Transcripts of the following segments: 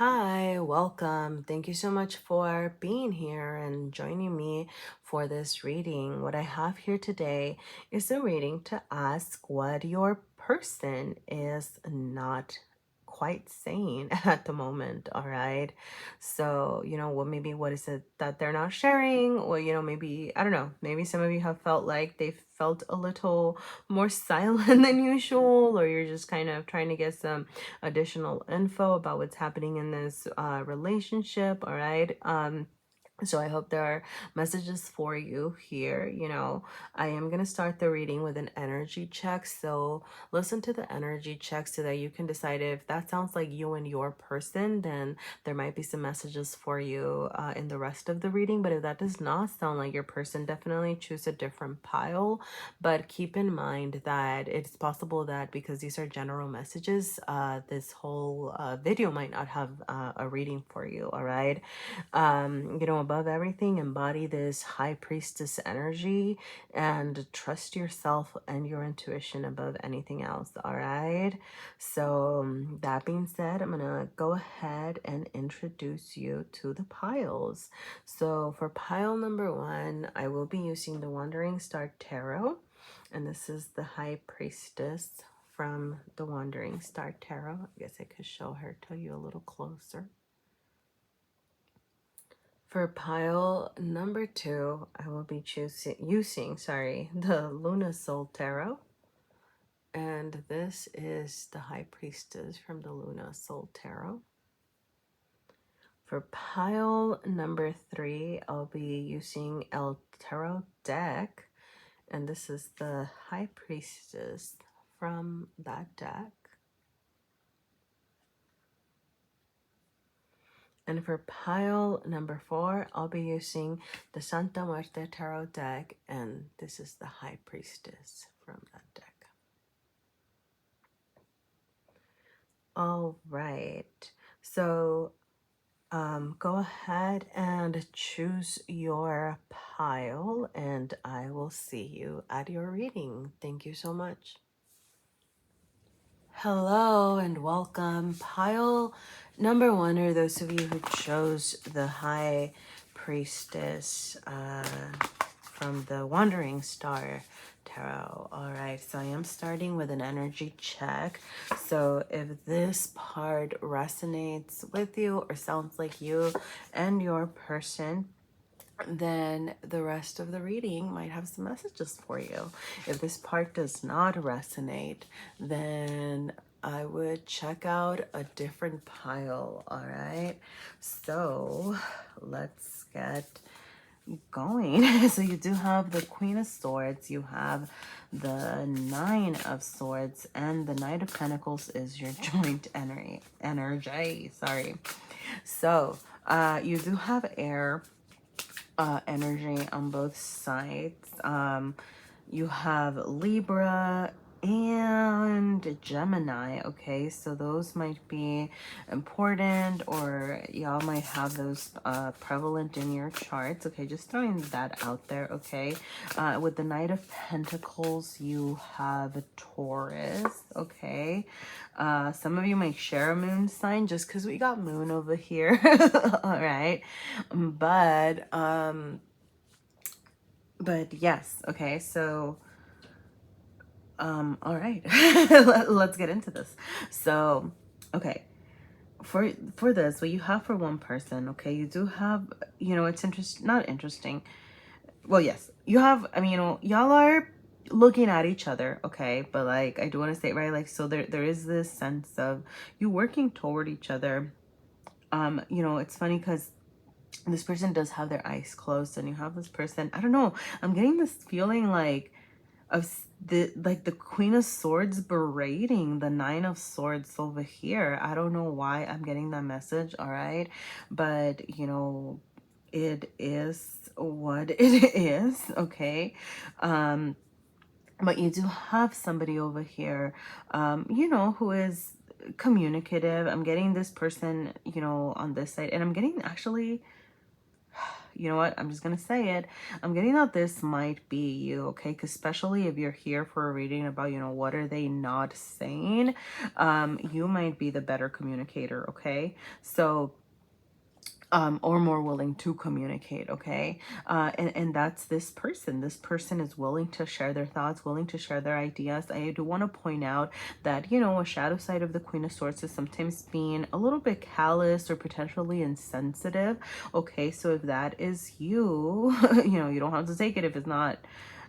Hi, welcome. Thank you so much for being here and joining me for this reading. What I have here today is a reading to ask what your person is not quite saying at the moment. All right. So, what is it that they're not sharing? Or, maybe, I don't know, maybe some of you have felt like they felt a little more silent than usual, or you're just kind of trying to get some additional info about what's happening in this relationship. All right. So I hope there are messages for you here. I am going to start the reading with an energy check. So listen to the energy check so that you can decide if that sounds like you and your person, then there might be some messages for you in the rest of the reading. But if that does not sound like your person, definitely choose a different pile. But keep in mind that it's possible that because these are general messages, this whole video might not have a reading for you. All right. Above everything, embody this high priestess energy and trust yourself and your intuition above anything else. All right. So, that being said, I'm going to go ahead and introduce you to the piles. So, for pile number one, I will be using the Wandering Star Tarot, and this is the High Priestess from the Wandering Star Tarot. I guess I could show her to you a little closer. For pile number two, I will be using the LunaSol Tarot. And this is the High Priestess from the LunaSol Tarot. For pile number three, I'll be using El Tarot deck. And this is the High Priestess from that deck. And for pile number four, I'll be using the Santa Muerte Tarot deck, and this is the High Priestess from that deck. All right, so go ahead and choose your pile, and I will see you at your reading. Thank you so much. Hello and welcome. Pile number one are those of you who chose the High Priestess from the Wandering Star Tarot. All right, so I am starting with an energy check. So if this part resonates with you or sounds like you and your person, then the rest of the reading might have some messages for you. If this part does not resonate, then I would check out a different pile. All right, so let's get going. So you do have the Queen of Swords, you have the Nine of Swords, and the Knight of Pentacles is your joint energy. Sorry. So you do have air energy on both sides. You have Libra and Gemini. Okay, so those might be important, or y'all might have those prevalent in your charts. Okay, just throwing that out there. Okay, with the Knight of Pentacles, you have Taurus. Okay, some of you might share a moon sign just because we got moon over here. All right, but yes. Okay, so all right. Let's get into this. So okay, for this, what you have for one person, okay, you do have, it's not interesting. Well, yes, you have, I mean, y'all are looking at each other, okay, but like I do want to say, right, like, so there is this sense of you working toward each other. It's funny because this person does have their eyes closed, and you have this person, I don't know, I'm getting this feeling like of the Queen of Swords berating the Nine of Swords over here. I don't know why I'm getting that message. All right, but it is what it is. Okay, but you do have somebody over here who is communicative. I'm getting this person on this side, and I'm getting actually you know what, I'm just gonna say it. I'm getting that this might be you, okay? Because especially if you're here for a reading about, you know, what are they not saying, you might be the better communicator, okay? So or more willing to communicate, okay? And that's this person. This person is willing to share their thoughts, willing to share their ideas. I do want to point out that, you know, a shadow side of the Queen of Swords is sometimes being a little bit callous or potentially insensitive, okay? So if that is you, you know, you don't have to take it if it's not,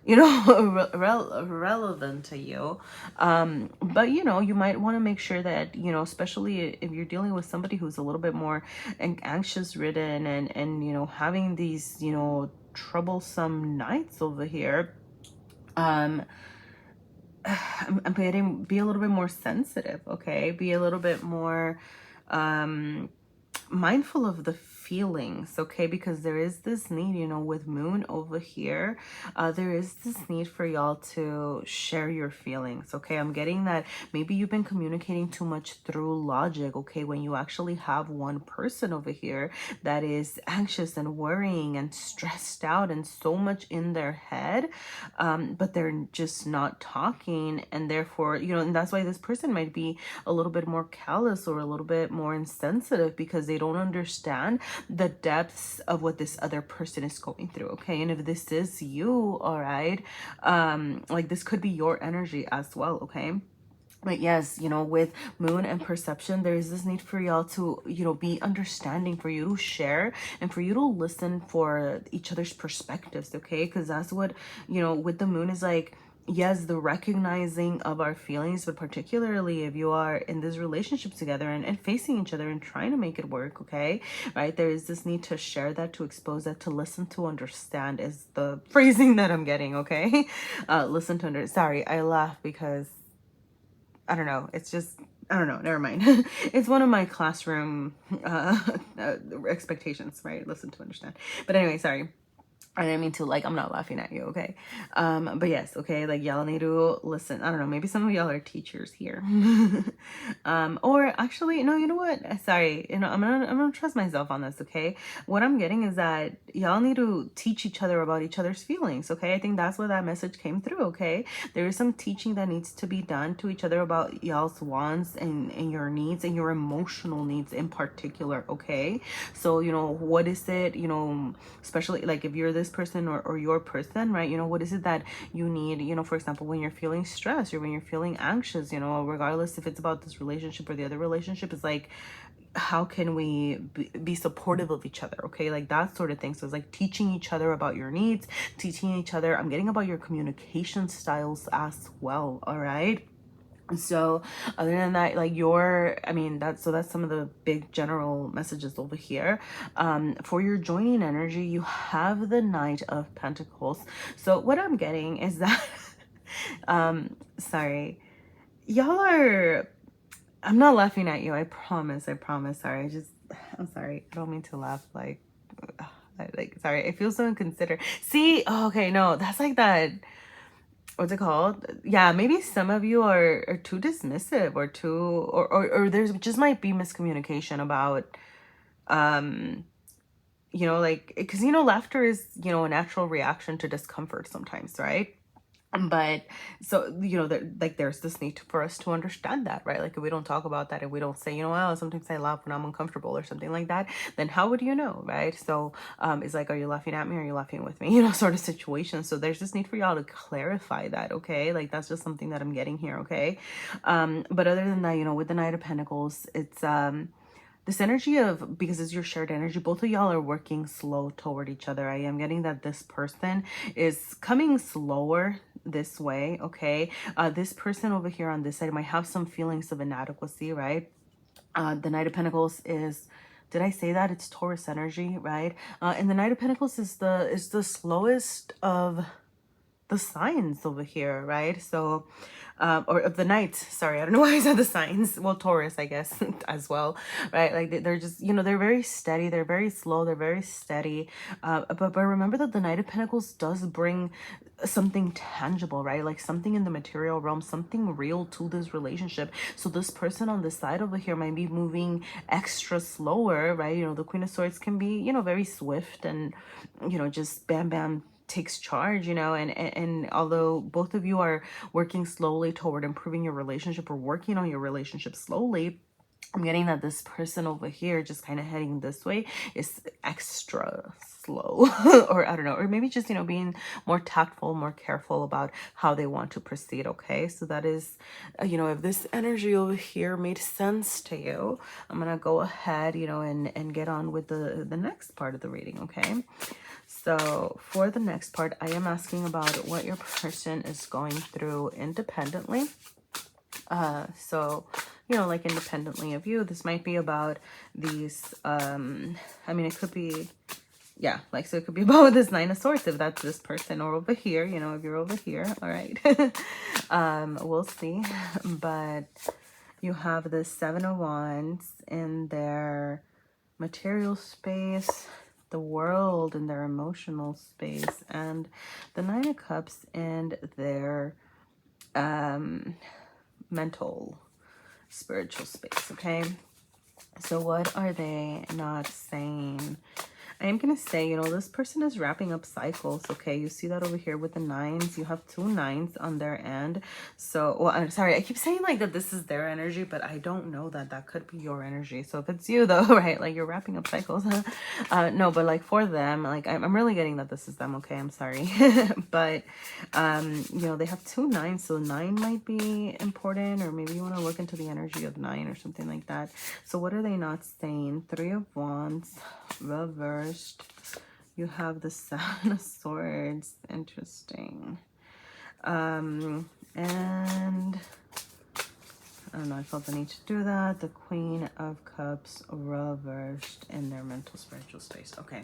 you know, relevant to you. But you know, you might want to make sure that, you know, especially if you're dealing with somebody who's a little bit more anxious ridden and you know, having these, you know, troublesome nights over here, I'm getting, be a little bit more sensitive, okay? Be a little bit more mindful of the feelings, okay? Because there is this need, you know, with Moon over here, there is this need for y'all to share your feelings, okay? I'm getting that maybe you've been communicating too much through logic, okay? When you actually have one person over here that is anxious and worrying and stressed out and so much in their head, but they're just not talking, and therefore, you know, and that's why this person might be a little bit more callous or a little bit more insensitive, because they don't understand the depths of what this other person is going through, okay? And if this is you, all right, like this could be your energy as well, okay? But yes, you know, with Moon and perception, there is this need for y'all to, you know, be understanding, for you to share and for you to listen for each other's perspectives, okay? Because that's what, you know, with the Moon is like, yes, the recognizing of our feelings, but particularly if you are in this relationship together and facing each other and trying to make it work, okay, right, there is this need to share that, to expose that, to listen, to understand is the phrasing that I'm getting, okay? Listen to understand. Sorry, I laugh because I don't know, it's just, I don't know, never mind. It's one of my classroom expectations, right? Listen to understand. But anyway, sorry. I didn't mean to, like, I'm not laughing at you, okay? But yes, okay, like, y'all need to listen. I don't know, maybe some of y'all are teachers here. Or actually, no, you know what? Sorry, you know, I'm gonna trust myself on this, okay? What I'm getting is that y'all need to teach each other about each other's feelings, okay? I think that's where that message came through, okay? There is some teaching that needs to be done to each other about y'all's wants and your needs and your emotional needs in particular, okay? So, you know, what is it, you know, especially like if you're this person or your person, right, you know, what is it that you need, you know, for example, when you're feeling stressed or when you're feeling anxious, you know, regardless if it's about this relationship or the other relationship, is like, how can we be supportive of each other, okay? Like that sort of thing. So it's like teaching each other about your needs, teaching each other, I'm getting about your communication styles as well, all right? So other than that, like I mean, that's some of the big general messages over here. For your joining energy, you have the Knight of Pentacles. So what I'm getting is that sorry, y'all are, I'm not laughing at you, I promise, sorry, I'm sorry, I don't mean to laugh, like sorry, I feel so inconsiderate. See, oh, okay, no, that's like that, what's it called? Yeah, maybe some of you are too dismissive or too, or there's just might be miscommunication about, you know, like, because, you know, laughter is, you know, a natural reaction to discomfort sometimes, right? But so, you know, like there's this need for us to understand that, right? Like if we don't talk about that, if we don't say, you know, well, sometimes I laugh when I'm uncomfortable or something like that, then how would you know, right? So it's like, are you laughing at me or are you laughing with me, you know, sort of situation. So there's this need for y'all to clarify that, okay? Like that's just something that I'm getting here, okay? But other than that, you know, with the Knight of Pentacles, it's this energy of, because it's your shared energy, both of y'all are working slow toward each other. I am getting that this person is coming slower this way, okay? This person over here on this side might have some feelings of inadequacy, right? The Knight of Pentacles is, did I say that? It's Taurus energy, right? And the Knight of Pentacles is the slowest of the signs over here, right? So or of the knights, sorry, I don't know why I said the signs, well, Taurus, I guess, as well, right? Like they're just, you know, they're very steady, they're very slow, they're very steady, but remember that the Knight of Pentacles does bring something tangible, right? Like something in the material realm, something real to this relationship. So this person on the side over here might be moving extra slower, right? You know, the Queen of Swords can be, you know, very swift and, you know, just bam, bam, takes charge, you know, and although both of you are working slowly toward improving your relationship or working on your relationship slowly, I'm getting that this person over here just kind of heading this way is extra slow or I don't know, or maybe just, you know, being more tactful, more careful about how they want to proceed. Okay, so that is, you know, if this energy over here made sense to you, I'm gonna go ahead, you know, and get on with the next part of the reading. Okay, so for the next part, I am asking about what your person is going through independently. So, you know, like independently of you, this might be about these, I mean, it could be, yeah, like, so it could be about this Nine of Swords, if that's this person, or over here, you know, if you're over here, all right. We'll see. But you have the Seven of Wands in their material space, the world in their emotional space, and the Nine of Cups in their mental, spiritual space. Okay, so what are they not saying? I am going to say, you know, this person is wrapping up cycles, okay? You see that over here with the nines. You have 2 nines on their end. So, well, I'm sorry. I keep saying like that this is their energy, but I don't know that that could be your energy. So if it's you though, right, like you're wrapping up cycles. No, but like for them, like I'm really getting that this is them, okay? I'm sorry. But, you know, they have 2 nines. So 9 might be important, or maybe you want to look into the energy of 9 or something like that. So what are they not saying? 3 of Wands, reverse. You have the Seven of Swords. Interesting. And I don't know, I felt the need to do that. The Queen of Cups reversed in their mental spiritual space. Okay,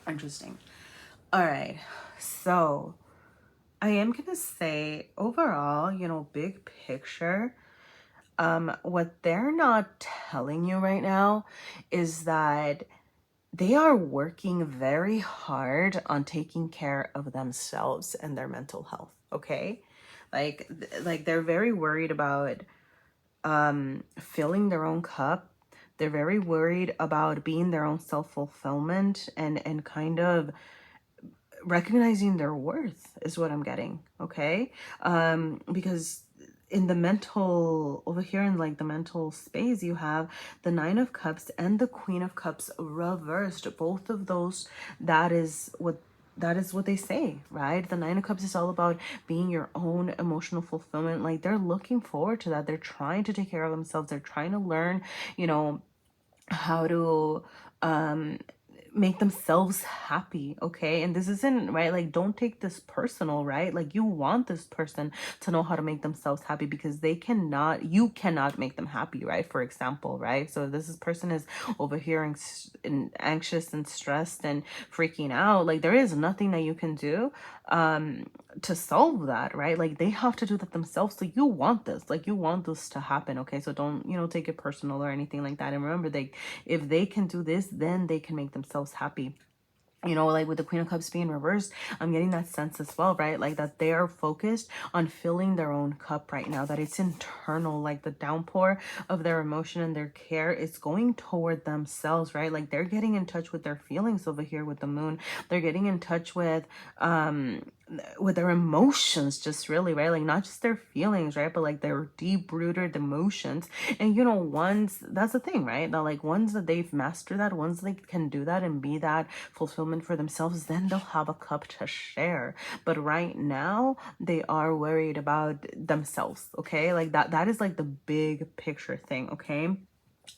interesting. All right, so I am gonna say overall, you know, big picture, what they're not telling you right now is that they are working very hard on taking care of themselves and their mental health. Okay, like they're very worried about filling their own cup. They're very worried about being their own self-fulfillment and kind of recognizing their worth is what I'm getting. Okay, because in the mental, over here in like the mental space, you have the Nine of Cups and the Queen of Cups reversed. Both of those, that is what they say, right? The Nine of Cups is all about being your own emotional fulfillment. Like they're looking forward to that. They're trying to take care of themselves. They're trying to learn, you know, how to make themselves happy. Okay, and this isn't right, like don't take this personal, right? Like you want this person to know how to make themselves happy, because they cannot, you cannot make them happy, right? For example, right? So if this person is over here and anxious and stressed and freaking out, like there is nothing that you can do to solve that, right? Like they have to do that themselves. So you want this, like you want this to happen. Okay, so don't, you know, take it personal or anything like that. And remember, if they can do this, then they can make themselves happy. You know, like with the Queen of Cups being reversed, I'm getting that sense as well, right? Like that they are focused on filling their own cup right now, that it's internal, like the downpour of their emotion and their care is going toward themselves, right? Like they're getting in touch with their feelings over here with the moon. They're getting in touch with their emotions, just really, right? Like not just their feelings, right? But like their deep rooted emotions. And you know, once, that's the thing, right? That like once that they've mastered that, once they can do that and be that fulfillment for themselves, then they'll have a cup to share. But right now they are worried about themselves. Okay, like that is like the big picture thing. Okay,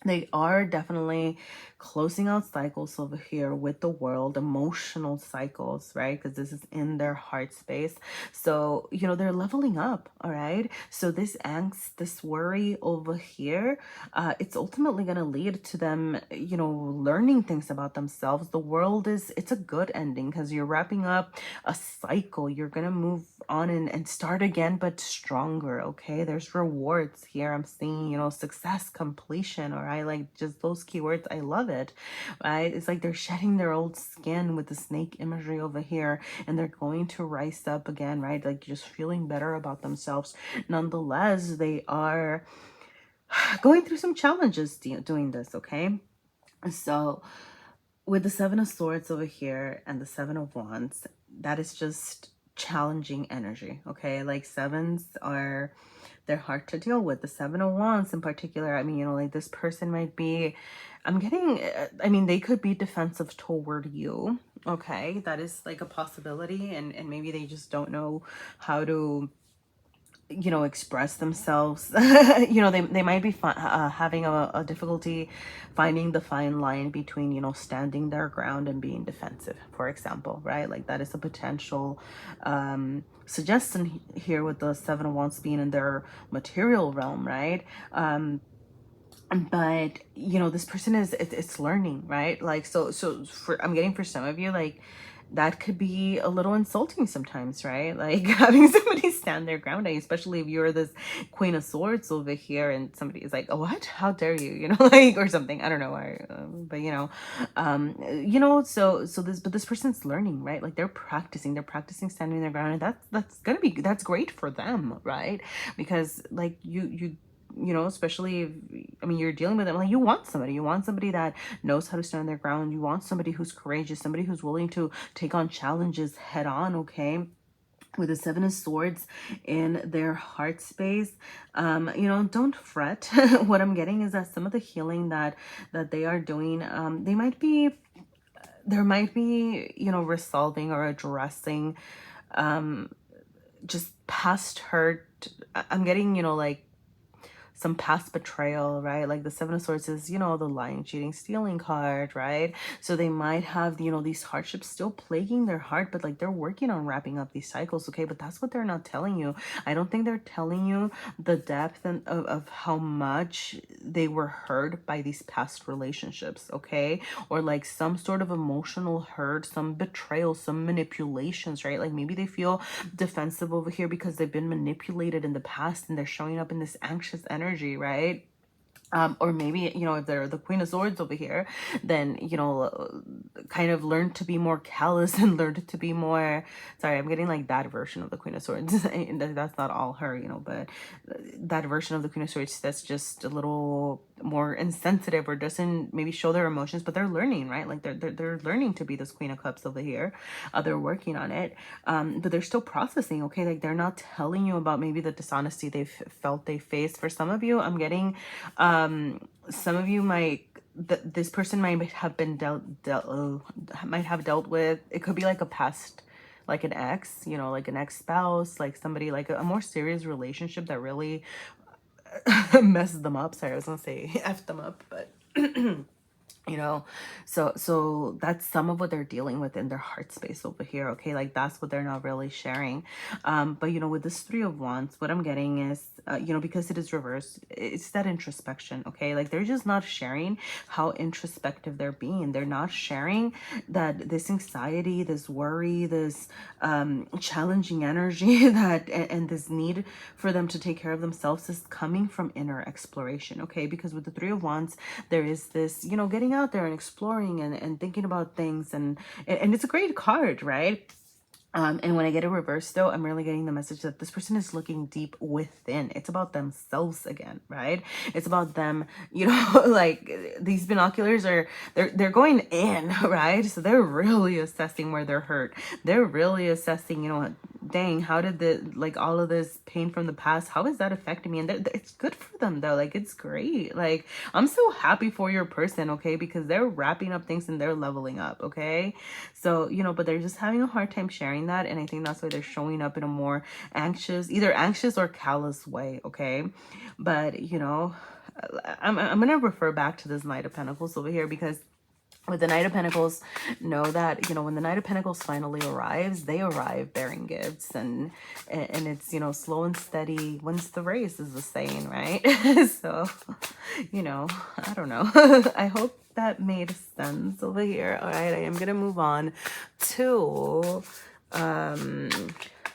they are definitely closing out cycles over here with the world, emotional cycles, right? Because this is in their heart space. So, you know, they're leveling up, all right? So this angst, this worry over here, it's ultimately going to lead to them, you know, learning things about themselves. The world is, it's a good ending because you're wrapping up a cycle. You're going to move on and start again, but stronger. Okay, there's rewards here. I'm seeing, you know, success, completion, or I like just those keywords. I love it, right? It's like they're shedding their old skin with the snake imagery over here, and they're going to rise up again, right? Like just feeling better about themselves. Nonetheless, they are going through some challenges doing this. Okay, so with the Seven of Swords over here and the Seven of Wands, that is just challenging energy. Okay, like sevens are, they're hard to deal with. The Seven of Wands in particular, I mean, you know, like this person might be, I'm getting, I mean, they could be defensive toward you. Okay, that is like a possibility, and maybe they just don't know how to, you know, express themselves. You know, they might be having a difficulty finding the fine line between, you know, standing their ground and being defensive, for example, right? Like that is a potential suggestion here with the Seven of Wands being in their material realm, right? But you know, this person is, it's learning, right? Like so for, I'm getting for some of you, like that could be a little insulting sometimes, right? Like having somebody stand their ground, especially if you're this Queen of Swords over here and somebody is like, oh, what, how dare you, you know, like, or something, I don't know why, but you know, so this, but this person's learning, right? Like they're practicing standing their ground, and that's gonna be, that's great for them, right? Because like you know, especially if, I mean, you're dealing with them, like you want somebody that knows how to stand their ground. You want somebody who's courageous, somebody who's willing to take on challenges head on. Okay, with the Seven of Swords in their heart space, you know, don't fret. What I'm getting is that some of the healing that they are doing, there might be, you know, resolving or addressing just past hurt. I'm getting, you know, like some past betrayal, right? Like the Seven of Swords is, you know, the lying, cheating, stealing card, right? So they might have, you know, these hardships still plaguing their heart, but like they're working on wrapping up these cycles, okay? But that's what they're not telling you. I don't think they're telling you the depth of how much they were hurt by these past relationships, okay? Or like some sort of emotional hurt, some betrayal, some manipulations, right? Like maybe they feel defensive over here because they've been manipulated in the past and they're showing up in this anxious energy, right? Or maybe, you know, if they're the Queen of Swords over here, then, you know, kind of learn to be more callous and learn to be more, sorry, I'm getting like that version of the Queen of Swords. That's not all her, you know, but that version of the Queen of Swords that's just a little more insensitive or doesn't maybe show their emotions, but they're learning, right? Like they're learning to be this Queen of Cups over here. They're working on it, but they're still processing, okay? Like they're not telling you about maybe the dishonesty they've felt they faced. For some of you, I'm getting some of you might, this person might have been might have dealt with, it could be like a past, like an ex, you know, like an ex-spouse, like somebody, like a more serious relationship that really messes them up. Sorry, I was gonna say F them up, but you know, so that's some of what they're dealing with in their heart space over here, okay? Like that's what they're not really sharing. But you know, with this Three of Wands, what I'm getting is, you know, because it is reversed, it's that introspection, okay? Like they're just not sharing how introspective they're being. They're not sharing that this anxiety, this worry, this challenging energy that and this need for them to take care of themselves is coming from inner exploration, okay? Because with the Three of Wands, there is this, you know, getting out there and exploring and thinking about things, and it's a great card, right? And when I get a reverse though, I'm really getting the message that this person is looking deep within. It's about themselves again, right? It's about them, you know, like these binoculars are, they're going in, right? So they're really assessing where they're hurt. They're really assessing, you know, dang, how did like all of this pain from the past, how is that affecting me? And it's good for them though. Like it's great. Like I'm so happy for your person, okay? Because they're wrapping up things and they're leveling up, okay? So, you know, but they're just having a hard time sharing that, and I think that's why they're showing up in a more anxious, either anxious or callous way, okay? But you know, I'm gonna refer back to this Knight of Pentacles over here, because with the Knight of Pentacles, know that, you know, when the Knight of Pentacles finally arrives, they arrive bearing gifts, and it's, you know, slow and steady wins the race, is the saying, right? So, you know, I don't know. I hope that made sense over here. All right, I am gonna move on to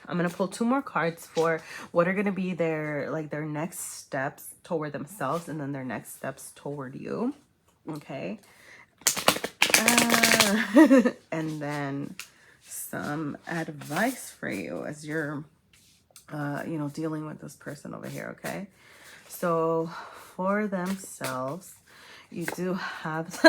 I'm going to pull 2 more cards for what are going to be their, like, their next steps toward themselves and then their next steps toward you. Okay. And then some advice for you as you're, you know, dealing with this person over here. Okay. So for themselves, you do have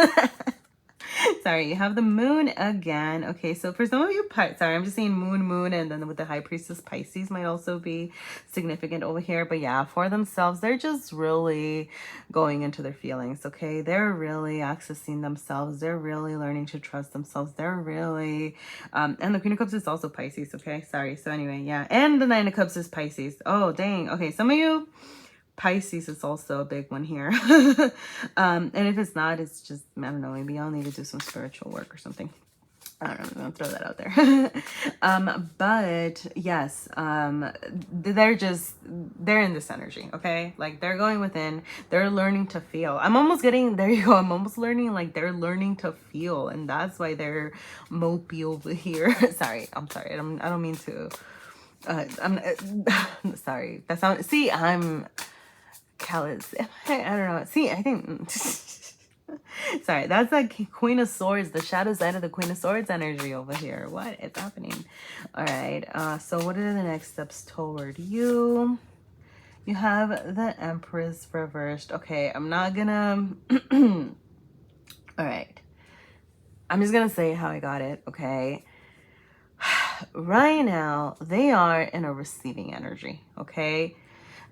sorry, you have the moon again. Okay, so for some of you, sorry, I'm just saying moon, and then with the high priestess, Pisces might also be significant over here. But yeah, for themselves, they're just really going into their feelings, okay? They're really accessing themselves. They're really learning to trust themselves. They're really, and the Queen of Cups is also Pisces, okay? Sorry. So anyway, yeah. And the Nine of Cups is Pisces. Oh, dang. Okay, some of you, Pisces is also a big one here. And if it's not, it's just, I don't know, maybe I'll need to do some spiritual work or something. I don't know, I'm gonna throw that out there. But yes, they're in this energy, okay? Like they're going within, they're learning to feel. I'm almost getting, there you go, I'm almost learning, like they're learning to feel, and that's why they're mopey over here. I'm sorry, I don't mean to, I'm sorry, that sounds, see, I'm callous. I don't know. See, I think sorry, that's like Queen of Swords, the shadow side of the Queen of Swords energy over here. What is happening? All right. So what are the next steps toward you? You have the Empress reversed. Okay, I'm not gonna all right. I'm just gonna say how I got it, okay? Right now, they are in a receiving energy, okay?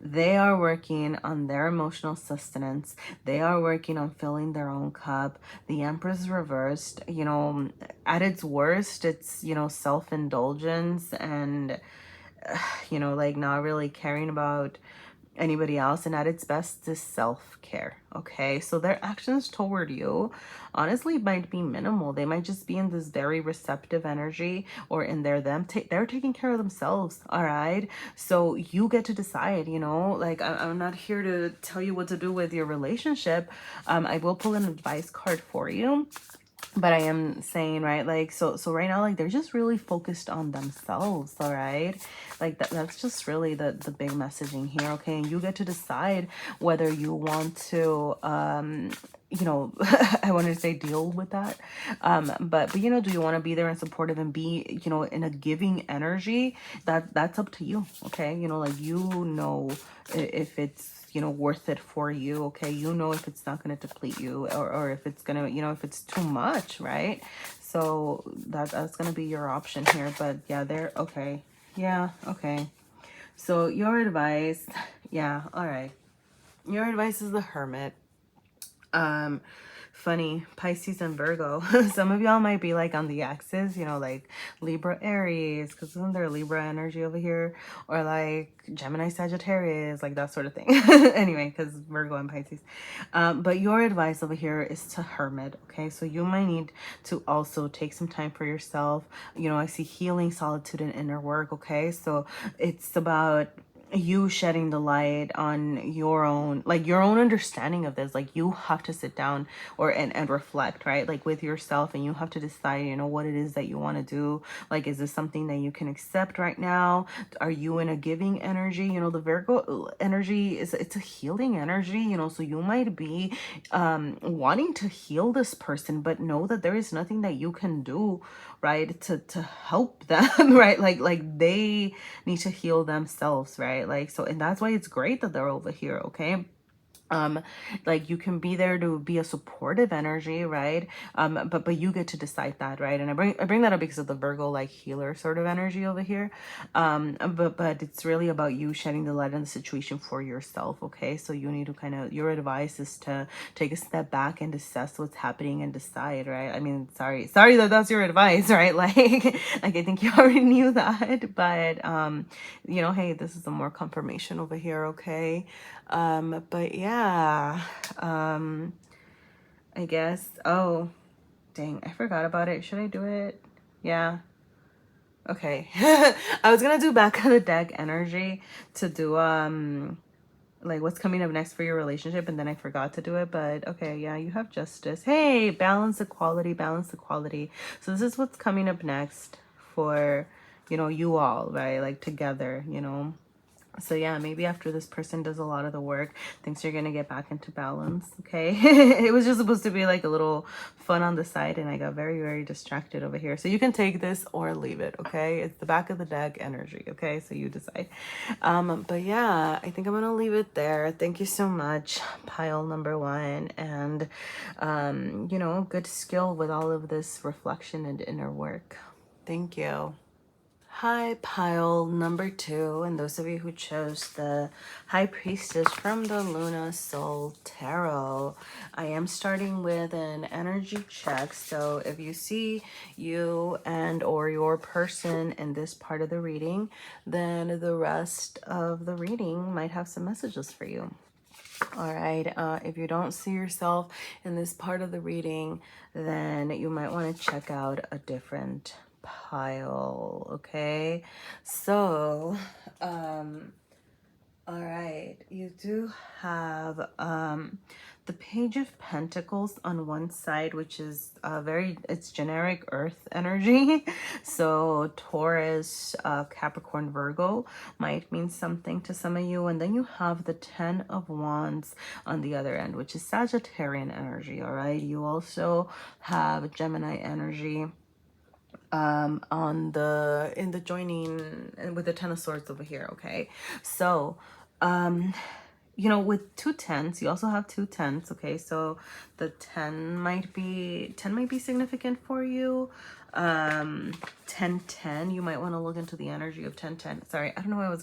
They are working on their emotional sustenance. They are working on filling their own cup. The Empress reversed, you know, at its worst, it's, you know, self-indulgence and, you know, like not really caring about anybody else, and at its best is self-care. Okay, so their actions toward you honestly might be minimal. They might just be in this very receptive energy, or in they're taking care of themselves. All right, so you get to decide, you know, like I'm not here to tell you what to do with your relationship. I will pull an advice card for you, but I am saying, right, like, so right now, like, they're just really focused on themselves. All right, like that's just really the big messaging here. Okay, and you get to decide whether you want to you know, I wanted to say deal with that, but you know, do you want to be there and supportive and be, you know, in a giving energy? That's up to you. Okay, you know, like, you know, if it's, you know, worth it for you. Okay, you know, if it's not going to deplete you, or if it's gonna, you know, if it's too much, right? So that's gonna be your option here. But yeah, they're okay. Yeah, okay. So your advice, yeah, all right, your advice is the Hermit. Funny, Pisces and Virgo. Some of y'all might be like on the axis, you know, like Libra Aries, because isn't there Libra energy over here, or like Gemini Sagittarius, like that sort of thing. Anyway, because Virgo and Pisces. But your advice over here is to Hermit. Okay, so you might need to also take some time for yourself. You know, I see healing, solitude, and inner work. Okay, so it's about you shedding the light on your own, like your own understanding of this. Like, you have to sit down and reflect, right, like with yourself, and you have to decide, you know, what it is that you want to do. Like, is this something that you can accept right now? Are you in a giving energy? You know, the Virgo energy is, it's a healing energy, you know, so you might be wanting to heal this person, but know that there is nothing that you can do, right, to help them. Right, like they need to heal themselves, right? Like, so, and that's why it's great that they're over here. Okay, like, you can be there to be a supportive energy, right? But you get to decide that, right? And I bring that up because of the Virgo, like, healer sort of energy over here. But it's really about you shedding the light on the situation for yourself. Okay, so you need to kind of, your advice is to take a step back and assess what's happening and decide, right? I mean, sorry that that's your advice, right? Like I think you already knew that, but you know, hey, this is a more confirmation over here. Okay, but yeah, I guess, oh, dang, I forgot about it. Should I do it? Yeah. Okay. I was gonna do back of the deck energy to do, like, what's coming up next for your relationship, and then I forgot to do it. But okay, yeah, you have Justice. Hey, balance, equality, balance, equality. So this is what's coming up next for you all, right? Like together, So yeah, maybe after this person does a lot of the work, things are gonna get back into balance, okay? It was just supposed to be like a little fun on the side, and I got very, very distracted over here. So you can take this or leave it, okay? It's the back of the deck energy, okay? So you decide. But yeah, I think I'm gonna leave it there. Thank you so much, pile number one, and good skill with all of this reflection and inner work. Thank you. Hi, pile number two, and those of you who chose the High Priestess from the LunaSol Tarot. I am starting with an energy check, so if you see you and or your person in this part of the reading, then the rest of the reading might have some messages for you. All right, if you don't see yourself in this part of the reading, then you might want to check out a different pile, okay? So, all right, you do have the Page of Pentacles on one side, which is it's generic earth energy. So Taurus, Capricorn, Virgo might mean something to some of you. And then you have the Ten of Wands on the other end, which is Sagittarian energy, all right? You also have Gemini energy in the joining and with the Ten of Swords over here, okay? So with two tens, you also have two tens, okay? So the 10 might be significant for you. 10-10, you might want to look into the energy of 10-10. Sorry, I don't know why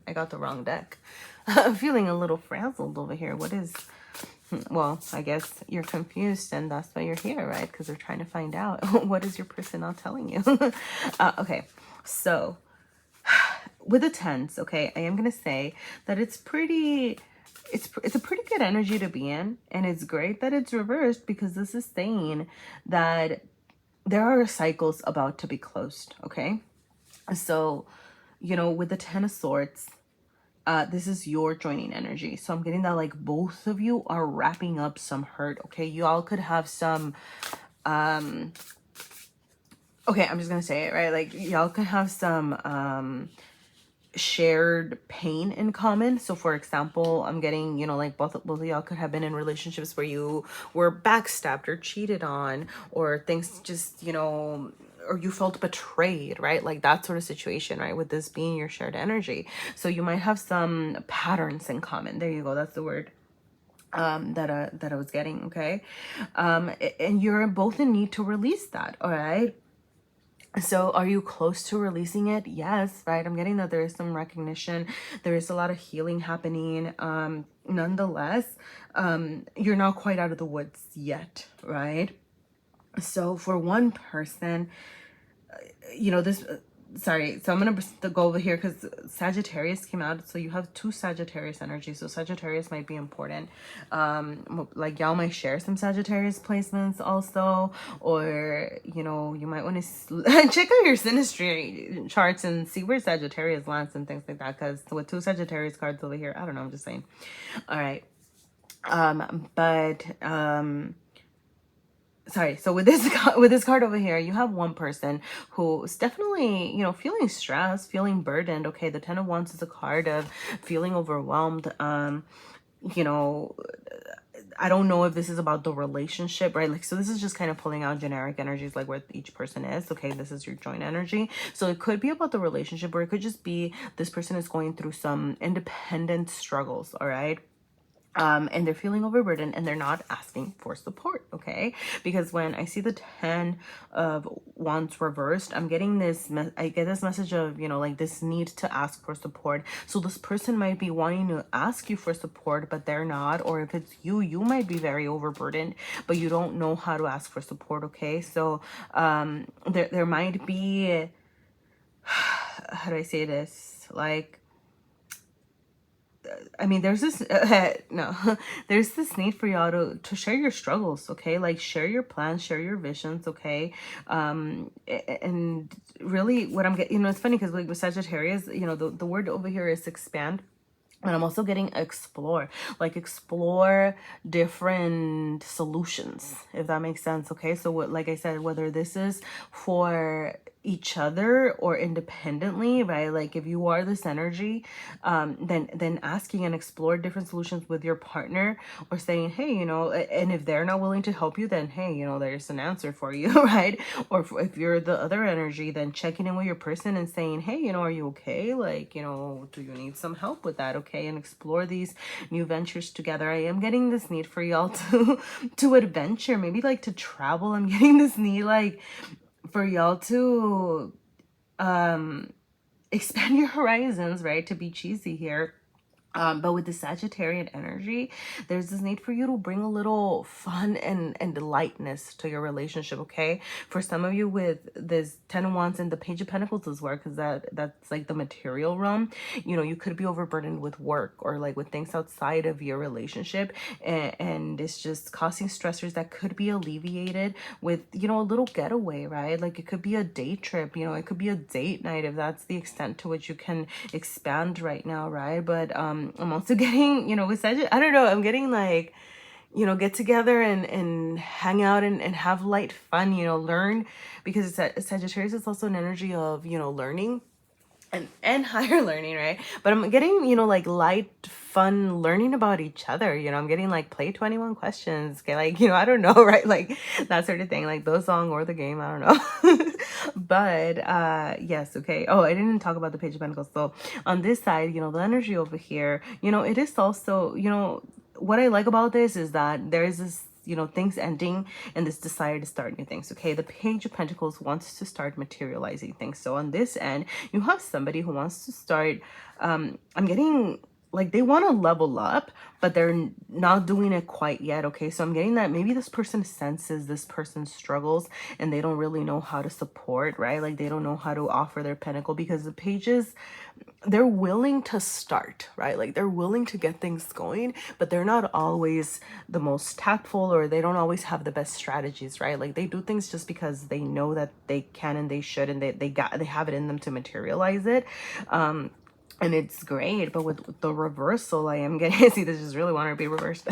I got the wrong deck. I'm feeling a little frazzled over here. Well, I guess you're confused, and that's why you're here, right? Because they're trying to find out what is your person not telling you. Okay, so with the tens, okay, I am gonna say that it's a pretty good energy to be in, and it's great that it's reversed, because this is saying that there are cycles about to be closed, okay? So, with the Ten of Swords, this is your joining energy. So I'm getting that like both of you are wrapping up some hurt, okay? You all could have some okay, I'm just gonna say it, right? Like y'all could have some shared pain in common. So for example, I'm getting, like both of y'all could have been in relationships where you were backstabbed or cheated on, or things just, or you felt betrayed, right? Like that sort of situation, right? With this being your shared energy. So you might have some patterns in common. There you go. That's the word that I was getting. Okay. And you're both in need to release that. All right. So are you close to releasing it? Yes, right? I'm getting that there is some recognition. There is a lot of healing happening. Nonetheless, you're not quite out of the woods yet, right? So for one person, this sorry, so I'm gonna go over here because Sagittarius came out. So you have two Sagittarius energies, so Sagittarius might be important. Like y'all might share some Sagittarius placements also, or you might want to check out your synastry charts and see where Sagittarius lands and things like that, because with two Sagittarius cards over here, I don't know, I'm just saying. All right, sorry, so with this card over here, you have one person who's definitely, feeling stressed, feeling burdened. Okay, the Ten of Wands is a card of feeling overwhelmed. You know, I don't know if this is about the relationship, right? Like, so this is just kind of pulling out generic energies, like where each person is. Okay, this is your joint energy. So it could be about the relationship, or it could just be this person is going through some independent struggles, all right? And they're feeling overburdened, and they're not asking for support, okay? Because when I see the 10 of Wands reversed, I'm getting I get this message of, like this need to ask for support. So this person might be wanting to ask you for support, but they're not. Or if it's you might be very overburdened, but you don't know how to ask for support, okay? So there might be, how do I say this? Like, I mean, there's this no, there's this need for y'all to share your struggles, okay? Like share your plans, share your visions, okay? And really, what I'm getting, it's funny because like with Sagittarius, the word over here is expand. And I'm also getting explore different solutions, if that makes sense. Okay, so like I said, whether this is for each other or independently, right? Like if you are this energy, then asking and explore different solutions with your partner, or saying, hey, you know, and if they're not willing to help you, then hey, you know, there's an answer for you, right? Or if you're the other energy, then checking in with your person and saying, hey, you know, are you okay? Like, you know, do you need some help with that? Okay. And explore these new ventures together. I am getting this need for y'all to adventure, maybe like to travel. I'm getting this need like for y'all to expand your horizons, right? To be cheesy here. But with the Sagittarian energy, there's this need for you to bring a little fun and lightness to your relationship, okay? For some of you with this Ten of Wands and the Page of Pentacles as well, because that's like the material realm, you know, you could be overburdened with work or like with things outside of your relationship, and it's just causing stressors that could be alleviated with, you know, a little getaway, right? Like it could be a day trip, you know, it could be a date night if that's the extent to which you can expand right now, right? But I'm also getting, you know, with Sagittarius, I don't know, I'm getting like, you know, get together and hang out and have light fun, you know, learn, because Sagittarius is also an energy of, you know, learning and higher learning, right? But I'm getting, you know, like light fun learning about each other, you know. I'm getting like play 21 questions, okay, like, you know, I don't know, right? Like that sort of thing, like the song or the game, I don't know. But yes, okay. Oh, I didn't talk about the Page of Pentacles. So on this side, you know, the energy over here, you know, it is also, you know, what I like about this is that there is this, you know, things ending and this desire to start new things, okay? The Page of Pentacles wants to start materializing things. So on this end, you have somebody who wants to start, I'm getting like they want to level up, but they're not doing it quite yet, okay? So I'm getting that maybe this person senses this person's struggles and they don't really know how to support, right? Like they don't know how to offer their pentacle, because the pages, they're willing to start, right? Like they're willing to get things going, but they're not always the most tactful, or they don't always have the best strategies, right? Like they do things just because they know that they can and they should, and they have it in them to materialize it. And it's great. But with the reversal, I am getting, see, this is really want to be reversed.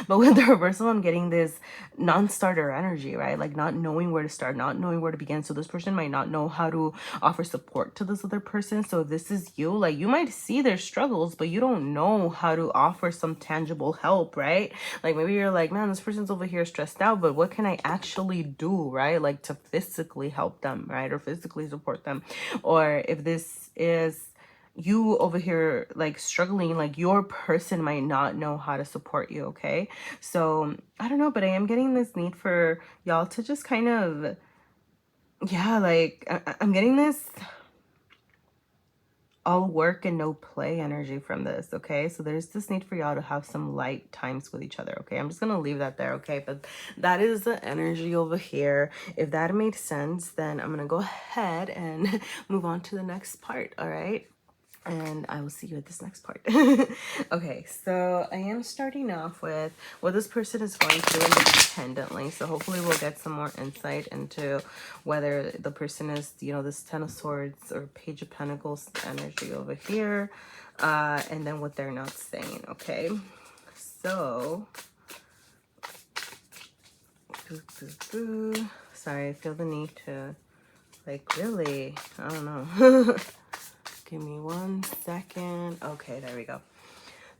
But with the reversal, I'm getting this non-starter energy, right? Like not knowing where to start, not knowing where to begin. So this person might not know how to offer support to this other person. So if this is you, like you might see their struggles, but you don't know how to offer some tangible help, right? Like maybe you're like, man, this person's over here stressed out, but what can I actually do, right? Like to physically help them, right? Or physically support them. Or if this is you over here like struggling, like your person might not know how to support you, okay? So I don't know, but I am getting this need for y'all to just kind of, yeah, like I'm getting this all work and no play energy from this, okay? So there's this need for y'all to have some light times with each other, okay? I'm just gonna leave that there, okay? But that is the energy over here. If that made sense, then I'm gonna go ahead and move on to the next part, all right? And I will see you at this next part. Okay, so I am starting off with what this person is going through independently. So hopefully we'll get some more insight into whether the person is, you know, this Ten of Swords or Page of Pentacles energy over here. And then what they're not saying, okay? So, sorry, I feel the need to, like, really, I don't know. Give me 1 second. Okay, there we go.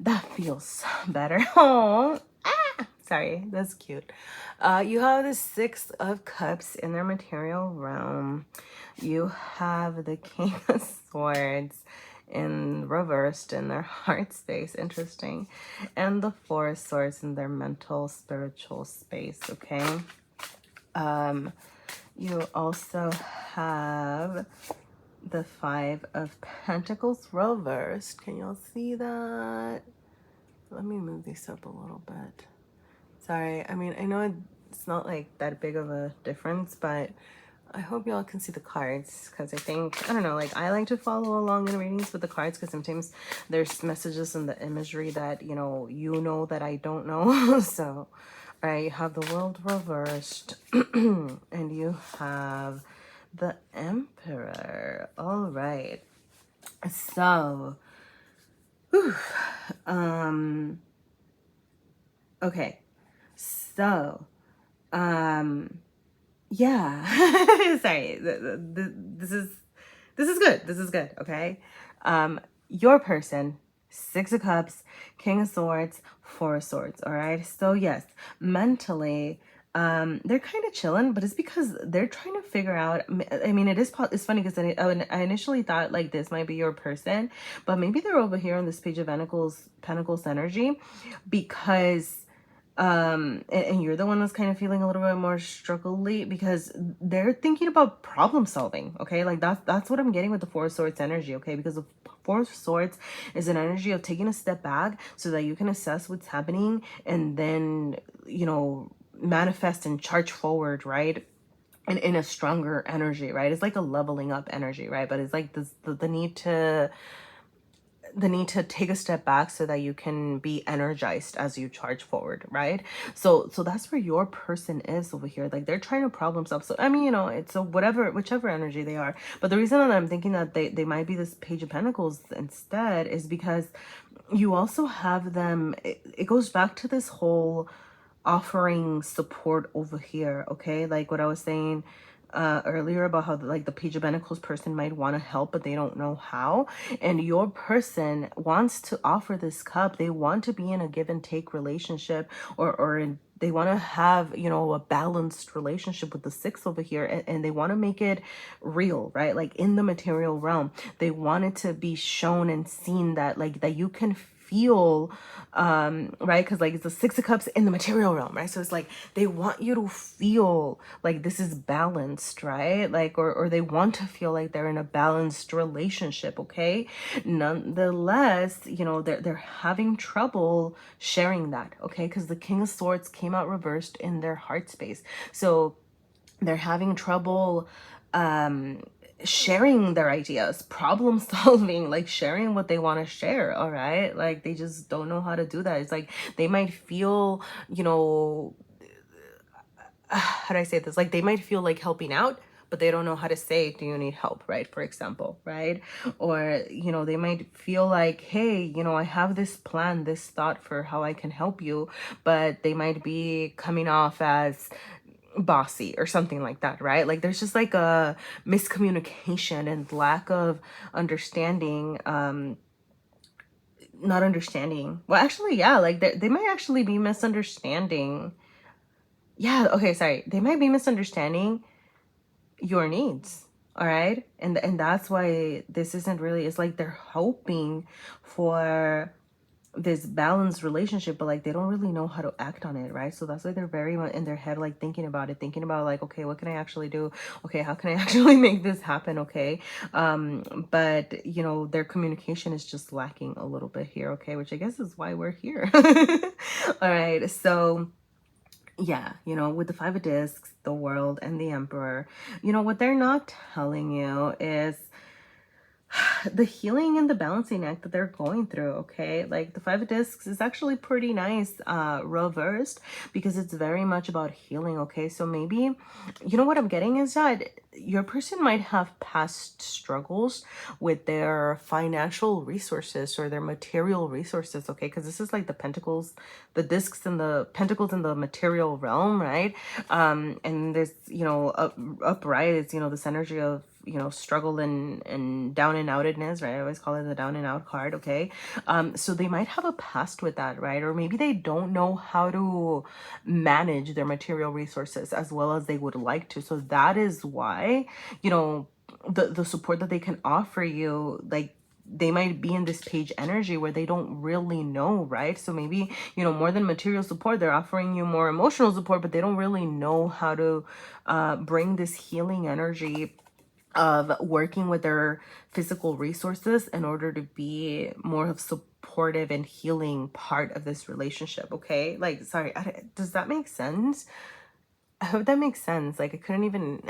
That feels better. Oh, sorry, that's cute. You have the Six of Cups in their material realm. You have the King of Swords in reversed in their heart space. Interesting. And the Four of Swords in their mental, spiritual space, okay? You also have the Five of Pentacles reversed. Can y'all see that? Let me move these up a little bit. Sorry, I mean, I know it's not like that big of a difference, but I hope y'all can see the cards, because I think, I don't know, like I like to follow along in readings with the cards, because sometimes there's messages in the imagery that, you know that I don't know. So, all right, you have the World reversed, and you have the Emperor. All right. So, whew, okay. So, Yeah. Sorry. This is good. This is good. Okay. Your person, Six of Cups, King of Swords, Four of Swords. All right. So yes, mentally, they're kind of chilling, but it's because they're trying to figure out. I mean, it's funny because I initially thought like this might be your person, but maybe they're over here on this Page of Pentacles energy, because and you're the one that's kind of feeling a little bit more struggly because they're thinking about problem solving. Okay, like that's what I'm getting with the Four of Swords energy. Okay, because the Four of Swords is an energy of taking a step back so that you can assess what's happening and then, manifest and charge forward, right? And in a stronger energy, right? It's like a leveling up energy, right? But it's like this the need to take a step back so that you can be energized as you charge forward, right? So that's where your person is over here. Like they're trying to problem solve. So I mean, it's a whichever energy they are. But the reason that I'm thinking that they might be this Page of Pentacles instead is because you also have them, it goes back to this whole offering support over here. Okay, like what I was saying earlier about how like the Page of Pentacles person might want to help but they don't know how, and your person wants to offer this cup. They want to be in a give and take relationship, they want to have, a balanced relationship with the Six over here, and they want to make it real, right? Like in the material realm, they want it to be shown and seen that like that you can feel, right? Because like it's the Six of Cups in the material realm, right? So it's like they want you to feel like this is balanced, right? Like or they want to feel like they're in a balanced relationship. Okay, nonetheless, they're having trouble sharing that. Okay, because the King of Swords came out reversed in their heart space, so they're having trouble sharing their ideas, problem solving, like sharing what they want to share. All right, like they just don't know how to do that. It's like they might feel, how do I say this? Like they might feel like helping out, but they don't know how to say, do you need help, right? For example, right? Or, they might feel like, hey, I have this plan, this thought for how I can help you, but they might be coming off as bossy or something like that, right? Like there's just like a miscommunication and lack of understanding, not understanding. Well, actually, yeah, like they might actually be misunderstanding. Yeah, okay, sorry. They might be misunderstanding your needs. All right. And that's why this isn't really, it's like they're hoping for this balanced relationship, but like they don't really know how to act on it, right? So that's why they're very much in their head, like thinking about it, thinking about like, okay, what can I actually do? Okay, how can I actually make this happen? Okay. But their communication is just lacking a little bit here, okay, which I guess is why we're here. All right. So yeah, with the Five of Discs, the World, and the Emperor, what they're not telling you is the healing and the balancing act that they're going through. Okay, like the Five of Discs is actually pretty nice reversed, because it's very much about healing. Okay, so maybe what I'm getting is that your person might have past struggles with their financial resources or their material resources. Okay, because this is like the Pentacles, the Discs, and the Pentacles in the material realm, right? And there's upright, it's this energy of struggle and down and outedness, right? I always call it the down and out card. Okay, so they might have a past with that, right? Or maybe they don't know how to manage their material resources as well as they would like to. So that is why the support that they can offer you, like they might be in this page energy where they don't really know, right? So maybe more than material support, they're offering you more emotional support, but they don't really know how to bring this healing energy of working with their physical resources in order to be more of supportive and healing part of this relationship. Okay, like sorry, does that make sense? I hope that makes sense. Like I couldn't even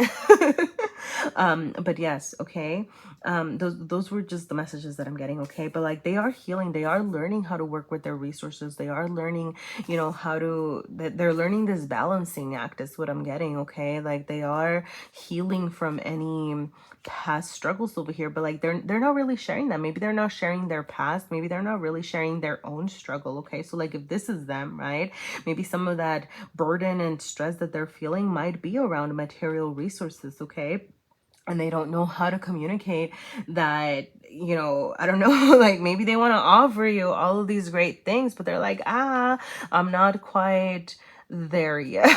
But yes, okay. Those were just the messages that I'm getting, okay? But like they are healing, they are learning how to work with their resources, they are learning, how to they're learning this balancing act is what I'm getting, okay? Like they are healing from any past struggles over here, but like they're not really sharing that. Maybe they're not sharing their past, maybe they're not really sharing their own struggle, okay? So like if this is them, right, maybe some of that burden and stress that they're feeling might be around material resources, okay? And they don't know how to communicate that, I don't know, like maybe they want to offer you all of these great things, but they're like, I'm not quite there yet,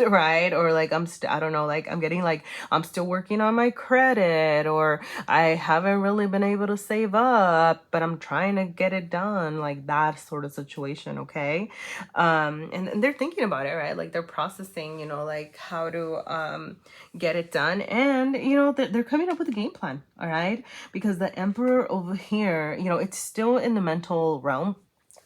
right? Or like I don't know, like I'm getting like I'm still working on my credit, or I haven't really been able to save up, but I'm trying to get it done, like that sort of situation, okay? And they're thinking about it, right? Like they're processing, like how to get it done, and they're coming up with a game plan, all right? Because the Emperor over here, it's still in the mental realm,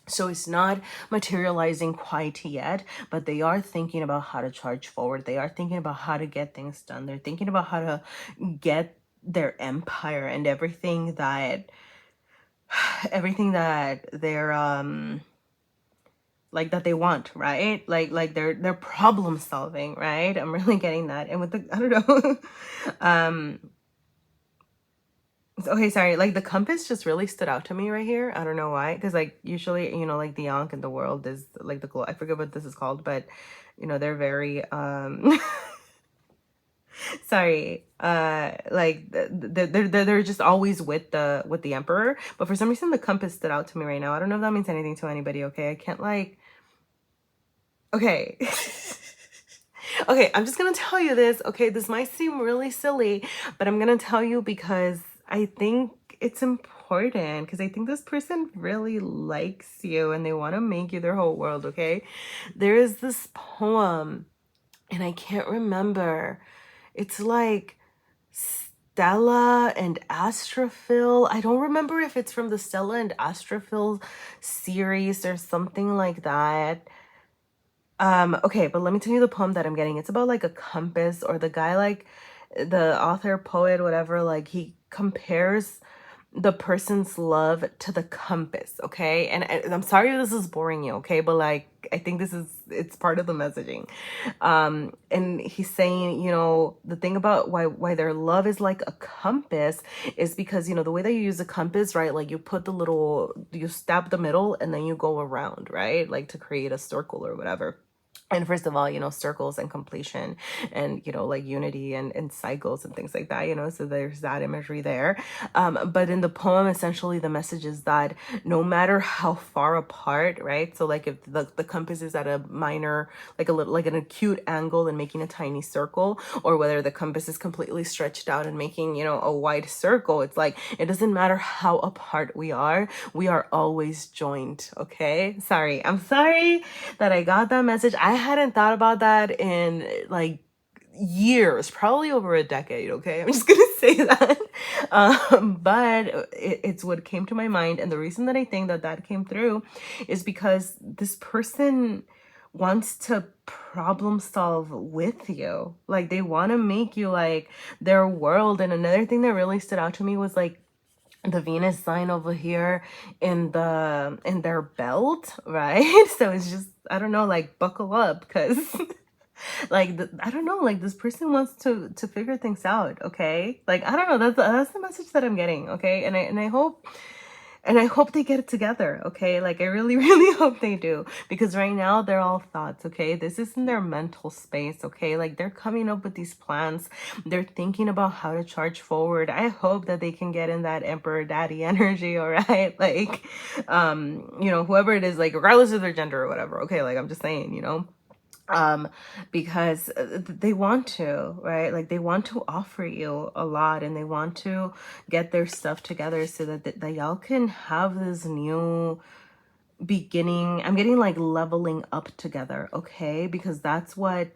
so it's not materializing quite yet, but they are thinking about how to charge forward. They are thinking about how to get things done. They're thinking about how to get their empire and everything that they're like that they want, right? Like they're problem solving, right? I'm really getting that. And with the I don't know. Okay, sorry, like the compass just really stood out to me right here. I don't know why, because like usually, like the Ankh in the world is like the glow. I forget what this is called, but they're very sorry, like they're just always with the Emperor. But for some reason the compass stood out to me right now. I don't know if that means anything to anybody, okay? I can't like okay. Okay, I'm just gonna tell you this. Okay, this might seem really silly, but I'm gonna tell you because I think it's important, because I think this person really likes you and they want to make you their whole world, okay? There is this poem, and I can't remember. It's like Stella and Astrophil. I don't remember if it's from the Stella and Astrophil series or something like that. Okay, but let me tell you the poem that I'm getting. It's about like a compass, or the guy, like the author, poet, whatever, like he compares the person's love to the compass, okay? And I'm sorry if this is boring you, okay? But like I think it's part of the messaging. And he's saying, the thing about why their love is like a compass is because, the way that you use a compass, right? Like you stab the middle and then you go around, right? Like to create a circle or whatever. And first of all, circles and completion and, like unity and cycles and things like that, so there's that imagery there. But in the poem, essentially the message is that no matter how far apart, right? So like if the compass is at a minor, like a little, like an acute angle and making a tiny circle, or whether the compass is completely stretched out and making, a wide circle, it's like, it doesn't matter how apart we are always joined, okay? I'm sorry that I got that message. I hadn't thought about that in like years, probably over a decade, okay? I'm just gonna say that. But it's what came to my mind. And the reason that I think that came through is because this person wants to problem solve with you. Like they want to make you like their world. And another thing that really stood out to me was like the Venus sign over here in their belt, right? So it's just, I don't know, like buckle up, because like I don't know, like this person wants to figure things out, okay? Like I don't know, that's the message that I'm getting, okay? And I hope they get it together, okay? Like I really, really hope they do, because right now they're all thoughts, okay? This is in their mental space, okay? Like they're coming up with these plans. They're thinking about how to charge forward. I hope that they can get in that Emperor Daddy energy, all right? Like, whoever it is, like regardless of their gender or whatever, okay? Like I'm just saying, because they want to, right? Like they want to offer you a lot, and they want to get their stuff together so that y'all can have this new beginning. I'm getting like leveling up together, okay? Because that's what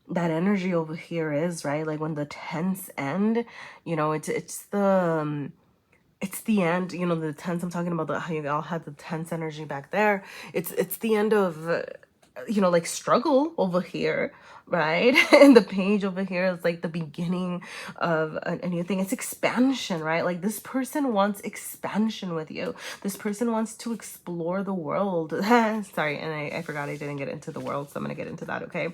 that energy over here is, right? Like when the tense end, it's the end, the tense I'm talking about, how you all had the tense energy back there. It's the end of you know, like struggle over here, right? And the page over here is like the beginning of a new thing. It's expansion, right? Like this person wants expansion with you. This person wants to explore the world. Sorry, and I forgot I didn't get into the world, so I'm gonna get into that, okay?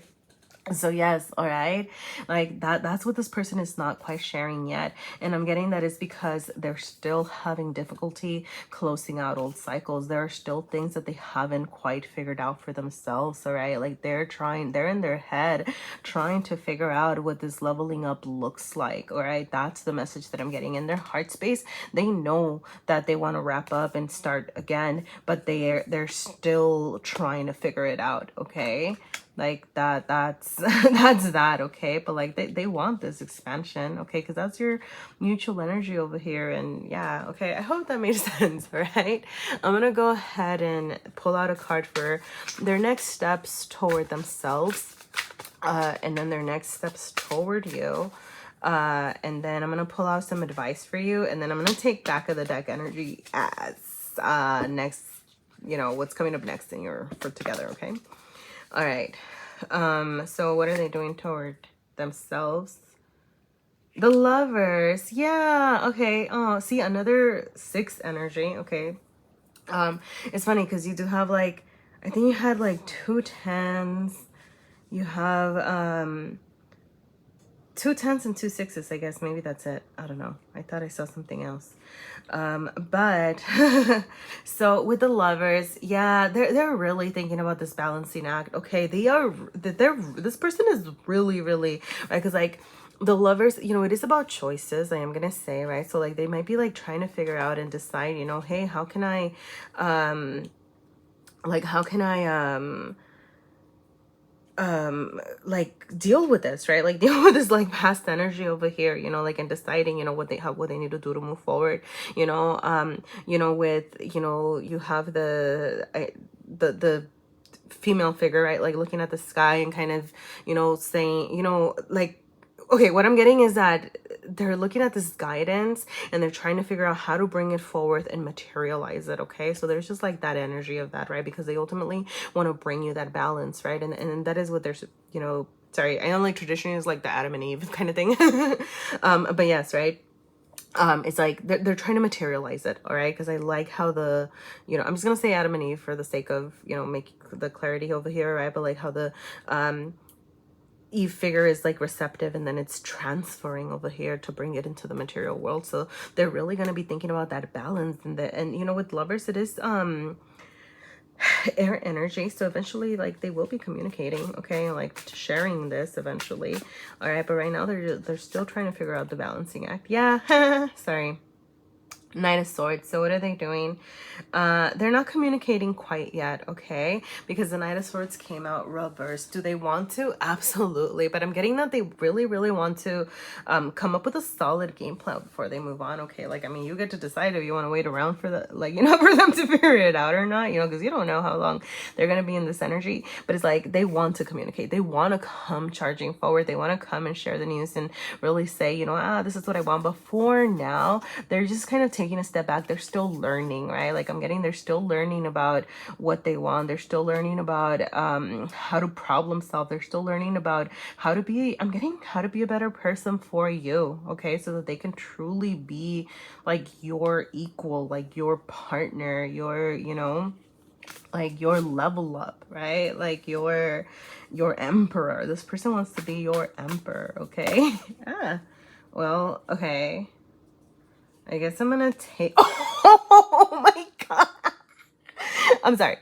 So yes, all right, like that's what this person is not quite sharing yet, and I'm getting that it's because they're still having difficulty closing out old cycles. There are still things that they haven't quite figured out for themselves, all right? Like they're in their head trying to figure out what this leveling up looks like, all right? That's the message that I'm getting. In their heart space, they know that they want to wrap up and start again, but they're still trying to figure it out, okay? Like that's that's that, okay? But like they want this expansion, okay? Because that's your mutual energy over here. And yeah, okay, I hope that made sense. All right, I'm gonna go ahead and pull out a card for their next steps toward themselves, and then their next steps toward you, and then I'm gonna pull out some advice for you, and then I'm gonna take back of the deck energy as next, you know, what's coming up next in your for together, okay? All right. So what are they doing toward themselves? The Lovers. Yeah. Okay. Oh, see, another 6 energy. Okay. It's funny because you do have like, I think you had like 2 10s. You have 2 10s and 2 6s, I guess. Maybe that's it. I don't know. I thought I saw something else. But so with the Lovers, yeah, they're really thinking about this balancing act. Okay, this person is really right, because like the Lovers, you know, it is about choices, I am gonna say, right? So like they might be like trying to figure out and decide, you know, hey, how can I like deal with this, right? Like deal with this like past energy over here, you know, like and deciding, you know, what they need to do to move forward, you know, with, you know, you have the female figure, right? Like looking at the sky and kind of, you know, saying, you know, like, okay, what I'm getting is that they're looking at this guidance and they're trying to figure out how to bring it forward and materialize it, okay? So there's just like that energy of that, right? Because they ultimately want to bring you that balance, right? And that is what there's, you know, sorry, I know like tradition is like the Adam and Eve kind of thing. But yes, right? It's like they're trying to materialize it, all right? Because I like how the, you know, I'm just gonna say Adam and Eve for the sake of, you know, making the clarity over here, right? But like how the Eve figure is like receptive and then it's transferring over here to bring it into the material world. So they're really going to be thinking about that balance, and you know, with Lovers, it is air energy, so eventually like they will be communicating, okay, like sharing this eventually, all right? But right now they're still trying to figure out the balancing act. Yeah. Sorry. Knight of Swords. So what are they doing? They're not communicating quite yet, okay? Because the Knight of Swords came out reversed. Do they want to? Absolutely. But I'm getting that they really want to come up with a solid game plan before they move on, okay? Like, I mean, you get to decide if you want to wait around for the, like, you know, for them to figure it out or not, you know, because you don't know how long they're going to be in this energy. But it's like they want to communicate. They want to come charging forward. They want to come and share the news and really say, you know, this is what I want. But for now, they're just kind of taking a step back. They're still learning, right? Like I'm getting, they're still learning about what they want. They're still learning about how to problem solve. They're still learning about how to be, I'm getting how to be a better person for you, okay? So that they can truly be like your equal, like your partner, your, you know, like your level up, right? Like your emperor. This person wants to be your emperor, okay? Well, okay. I guess I'm gonna take, oh my God. I'm sorry.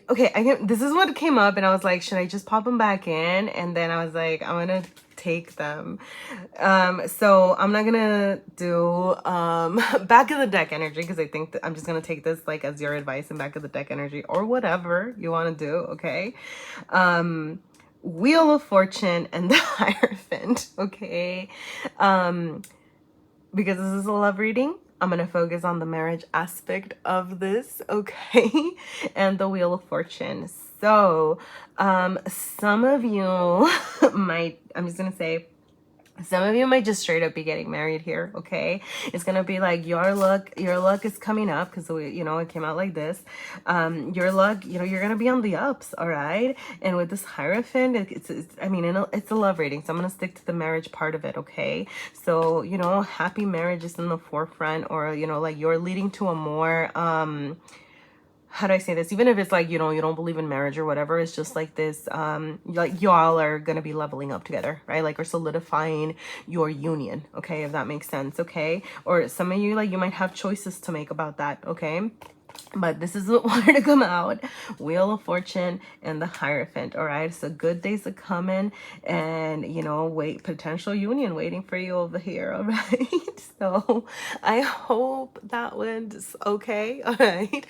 Okay, this is what came up and I was like, should I just pop them back in? And then I was like, I'm gonna take them. So I'm not gonna do back of the deck energy because I think that I'm just gonna take this like as your advice and back of the deck energy or whatever you want to do, okay? Wheel of Fortune and the Hierophant, okay? Because this is a love reading, I'm going to focus on the marriage aspect of this, okay? And the Wheel of Fortune. So, some of you might, I'm just going to say, Some of you might just straight up be getting married here, okay? It's gonna be like your luck is coming up because it came out like this. Your luck, you're gonna be on the ups, all right? And with this Hierophant, it's a love reading, so I'm gonna stick to the marriage part of it, okay? So happy marriage is in the forefront, or like you're leading to a more how do I say this? Even if it's like, you don't believe in marriage or whatever, it's just like this, like y'all are gonna be leveling up together, right? Like, or solidifying your union, okay? If that makes sense, okay? Or some of you, like, you might have choices to make about that, okay? But this is what wanted to come out. Wheel of Fortune and the Hierophant, all right? So good days are coming, and wait, potential union waiting for you over here, all right? So I hope that went okay, all right?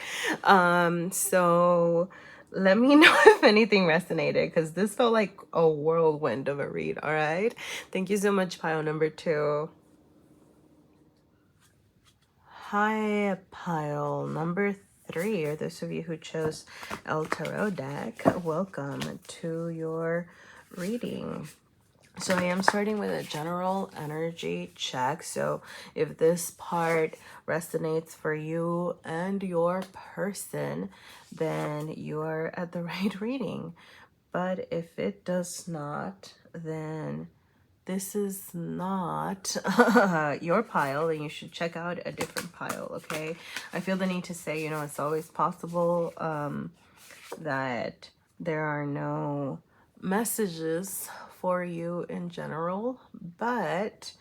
So let me know if anything resonated, because this felt like a whirlwind of a read, all right? Thank you so much, pile number 2. Hi, pile number 3, or those of you who chose El Tarot deck, welcome to your reading. So I am starting with a general energy check. So if this part resonates for you and your person, then you are at the right reading. But if it does not, then this is not your pile, then you should check out a different pile, okay? I feel the need to say, it's always possible that there are no messages for you in general, but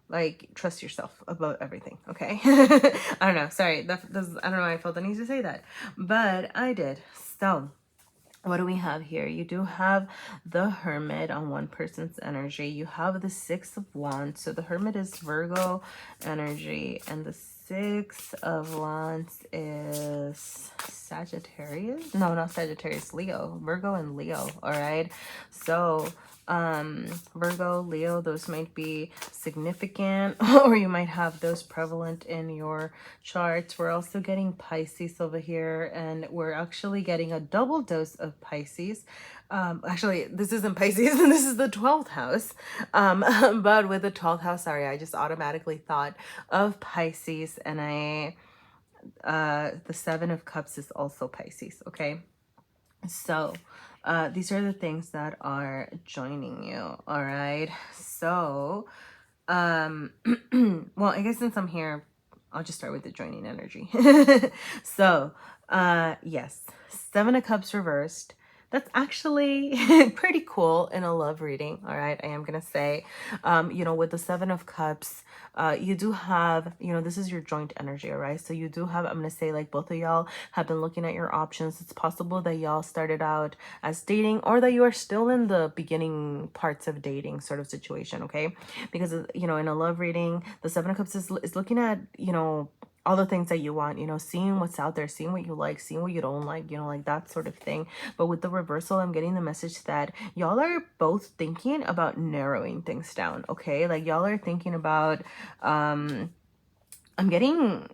like, trust yourself about everything, okay? I don't know, sorry, I don't know why I felt the need to say that, but I did. So what do we have here? You do have the Hermit on one person's energy. You have the Six of Wands. So the Hermit is Virgo energy, and the Six of Wands is Sagittarius. No, not Sagittarius, Leo. Virgo and Leo, all right? So Virgo, Leo, those might be significant, or you might have those prevalent in your charts. We're also getting Pisces over here, and we're actually getting a double dose of Pisces. Actually, this isn't Pisces, this is the 12th house. But with the 12th house, sorry, I just automatically thought of Pisces, and the Seven of Cups is also Pisces, okay? So these are the things that are joining you, all right? So well, I guess since I'm here, I'll just start with the joining energy. So yes, Seven of Cups reversed. That's actually pretty cool in a love reading, all right? I am gonna say, with the Seven of Cups, you do have, this is your joint energy, all right? So you do have, I'm gonna say, like, both of y'all have been looking at your options. It's possible that y'all started out as dating, or that you are still in the beginning parts of dating sort of situation, okay? Because in a love reading, the Seven of Cups is looking at all the things that you want, seeing what's out there, seeing what you like, seeing what you don't like, like that sort of thing. But with the reversal, I'm getting the message that y'all are both thinking about narrowing things down, okay? Like, y'all are thinking about I'm getting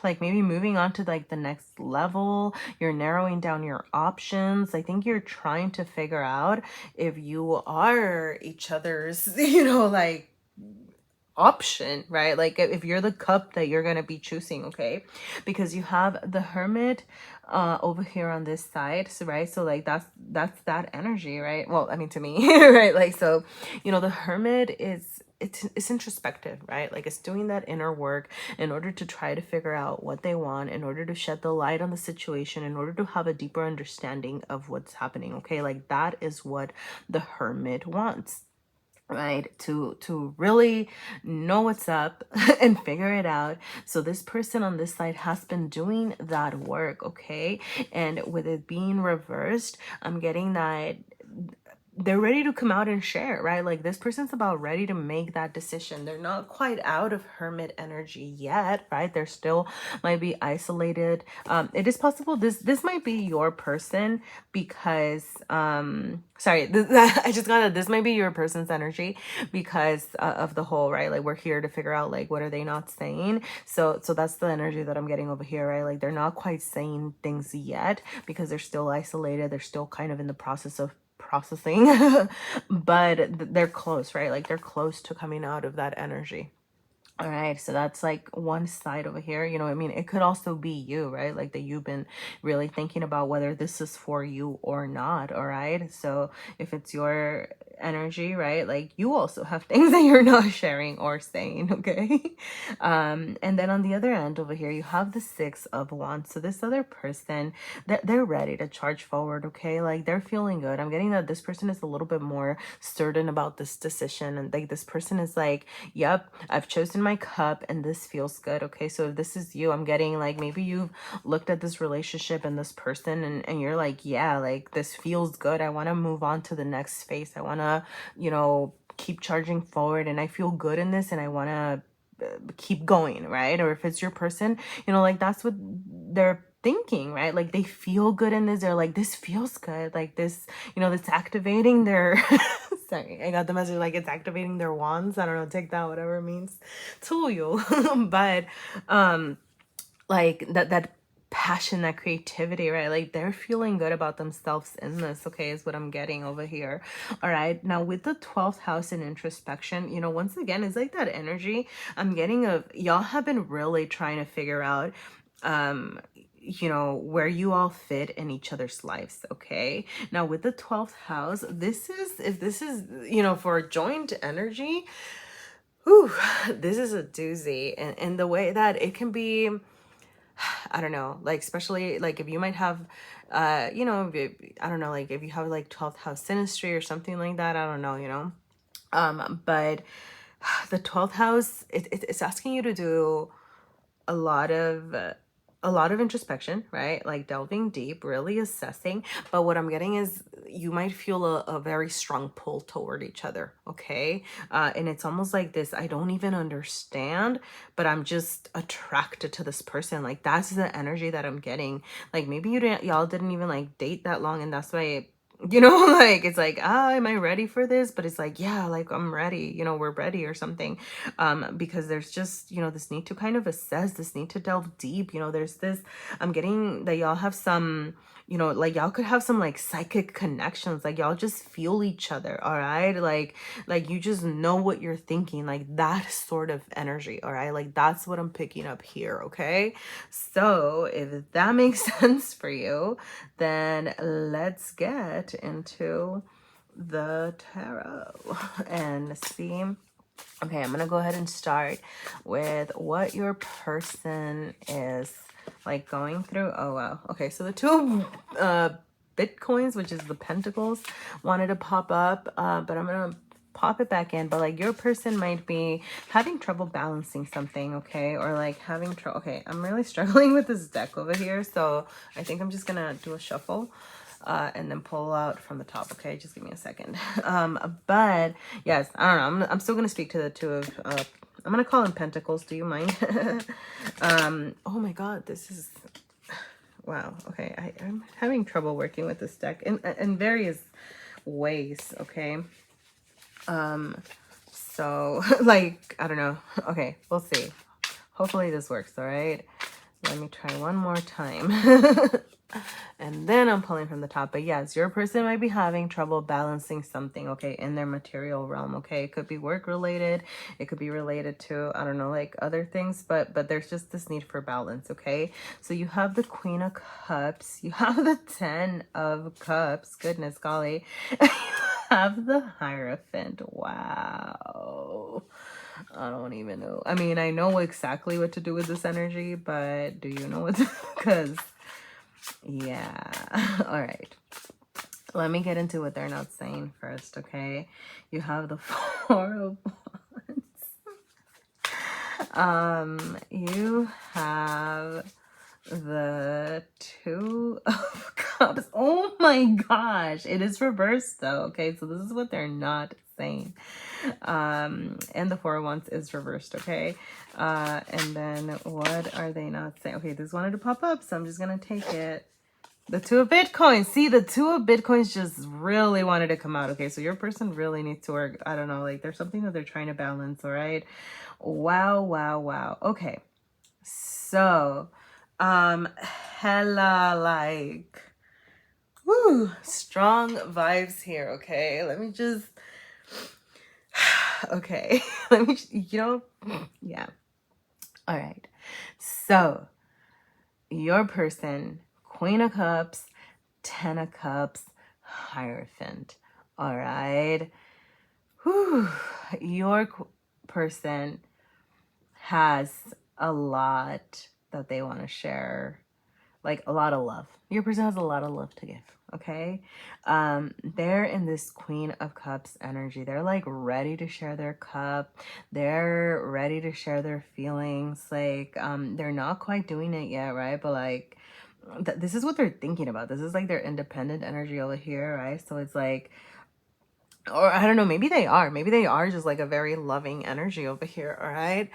like maybe moving on to like the next level. You're narrowing down your options. I think you're trying to figure out if you are each other's like option, right? Like, if you're the cup that you're gonna be choosing, okay? Because you have the Hermit over here on this side, so right, so like that's that energy, right? Well, I mean, to me, right? Like, so the Hermit is, it's introspective, right? Like, it's doing that inner work in order to try to figure out what they want, in order to shed the light on the situation, in order to have a deeper understanding of what's happening, okay? Like, that is what the Hermit wants, right? To really know what's up and figure it out. So this person on this side has been doing that work, okay? And with it being reversed, I'm getting that they're ready to come out and share, right? Like, this person's about ready to make that decision. They're not quite out of Hermit energy yet, right? They're still might be isolated. It is possible this might be your person, because sorry, I just got it. This might be your person's energy because of the whole, right? Like, we're here to figure out, like, what are they not saying? So that's the energy that I'm getting over here, right? Like, they're not quite saying things yet because they're still isolated. They're still kind of in the process of processing, but they're close, right? Like they're close to coming out of that energy. All right, so that's like one side over here. You know what I mean? It could also be you, right? Like that you've been really thinking about whether this is for you or not. All right, so if it's your energy, right, like you also have things that you're not sharing or saying, okay? And then on the other end over here, you have the Six of Wands. So this other person, they're ready to charge forward, okay? Like they're feeling good. I'm getting that this person is a little bit more certain about this decision, and like this person is like, yep, I've chosen my cup and this feels good, okay? So if this is you, I'm getting like maybe you've looked at this relationship and this person, and you're like, yeah, like this feels good. I want to move on to the next phase. I want to, you know, keep charging forward, and I feel good in this, and I want to keep going, right? Or if it's your person, you know, like that's what they're thinking, right? Like they feel good in this. They're like, this feels good. Like this, you know, it's activating their sorry, I got the message like it's activating their wands. I don't know, take that, whatever it means to you. But like that passion, that creativity, right? Like they're feeling good about themselves in this, okay, is what I'm getting over here. All right, now with the 12th house in introspection, you know, once again, it's like that energy I'm getting of y'all have been really trying to figure out you know, where you all fit in each other's lives, okay? Now with the 12th house, this is, if this is, you know, for joint energy, whew, this is a doozy. And in the way that it can be, I don't know, like especially like if you might have you know, I don't know, like if you have like 12th house synastry or something like that, I don't know, you know. But the 12th house, it's asking you to do a lot of introspection, right? Like delving deep, really assessing. But what I'm getting is you might feel a very strong pull toward each other, okay? And it's almost like this, I don't even understand, but I'm just attracted to this person. Like that's the energy that I'm getting. Like maybe y'all didn't even like date that long, and that's why, you know, like it's like, ah, am I ready for this? But it's like, yeah, like I'm ready, you know, we're ready or something. Because there's just, you know, this need to kind of assess, this need to delve deep, you know, there's this, I'm getting that y'all have some, you know, like y'all could have some like psychic connections, like y'all just feel each other, all right? Like you just know what you're thinking, like that sort of energy, all right? Like that's what I'm picking up here, okay? So if that makes sense for you, then let's get into the tarot and see. Okay, I'm gonna go ahead and start with what your person is like going through. Oh wow. Okay, so the two bitcoins, which is the pentacles, wanted to pop up, but I'm gonna pop it back in. But like your person might be having trouble balancing something, okay, or like having trouble. Okay, I'm really struggling with this deck over here, so I think I'm just gonna do a shuffle and then pull out from the top. Okay, just give me a second. But yes, I don't know, I'm still gonna speak to the two of I'm gonna call them pentacles. Do you mind? Oh my god, this is, wow. Okay, I'm having trouble working with this deck in various ways, okay? So like, I don't know. Okay, we'll see. Hopefully this works. All right, let me try one more time. And then I'm pulling from the top. But yes, your person might be having trouble balancing something, okay, in their material realm, okay? It could be work related. It could be related to, I don't know, like other things, but there's just this need for balance, okay? So you have the Queen of Cups. You have the 10 of Cups. Goodness golly. You have the Hierophant. Wow. I don't even know. I mean, I know exactly what to do with this energy, but do you know what to, because yeah. All right. Let me get into what they're not saying first, okay? You have the Four of Wands. You have the Two of Cups. Oh my gosh. It is reversed though, okay? So this is what they're not saying. And the Four of Wands is reversed, okay? And then what are they not saying? Okay, this wanted to pop up, so I'm just gonna take it. The Two of Bitcoins. See, the Two of Bitcoins just really wanted to come out. Okay, so your person really needs to work. I don't know, like there's something that they're trying to balance, all right? Wow, wow, wow. Okay, so hella like, Woo, strong vibes here, okay? Let me just, okay. Let me, yeah. All right. So, your person, Queen of Cups, Ten of Cups, Hierophant. All right. Whew. Your person has a lot that they want to share, like a lot of love. Your person has a lot of love to give. Okay. They're in this Queen of Cups energy. They're like ready to share their cup. They're ready to share their feelings. Like, they're not quite doing it yet, right? But like, this is what they're thinking about. This is like their independent energy over here, right? So it's like, or I don't know, maybe they are. Maybe they are just like a very loving energy over here, all right?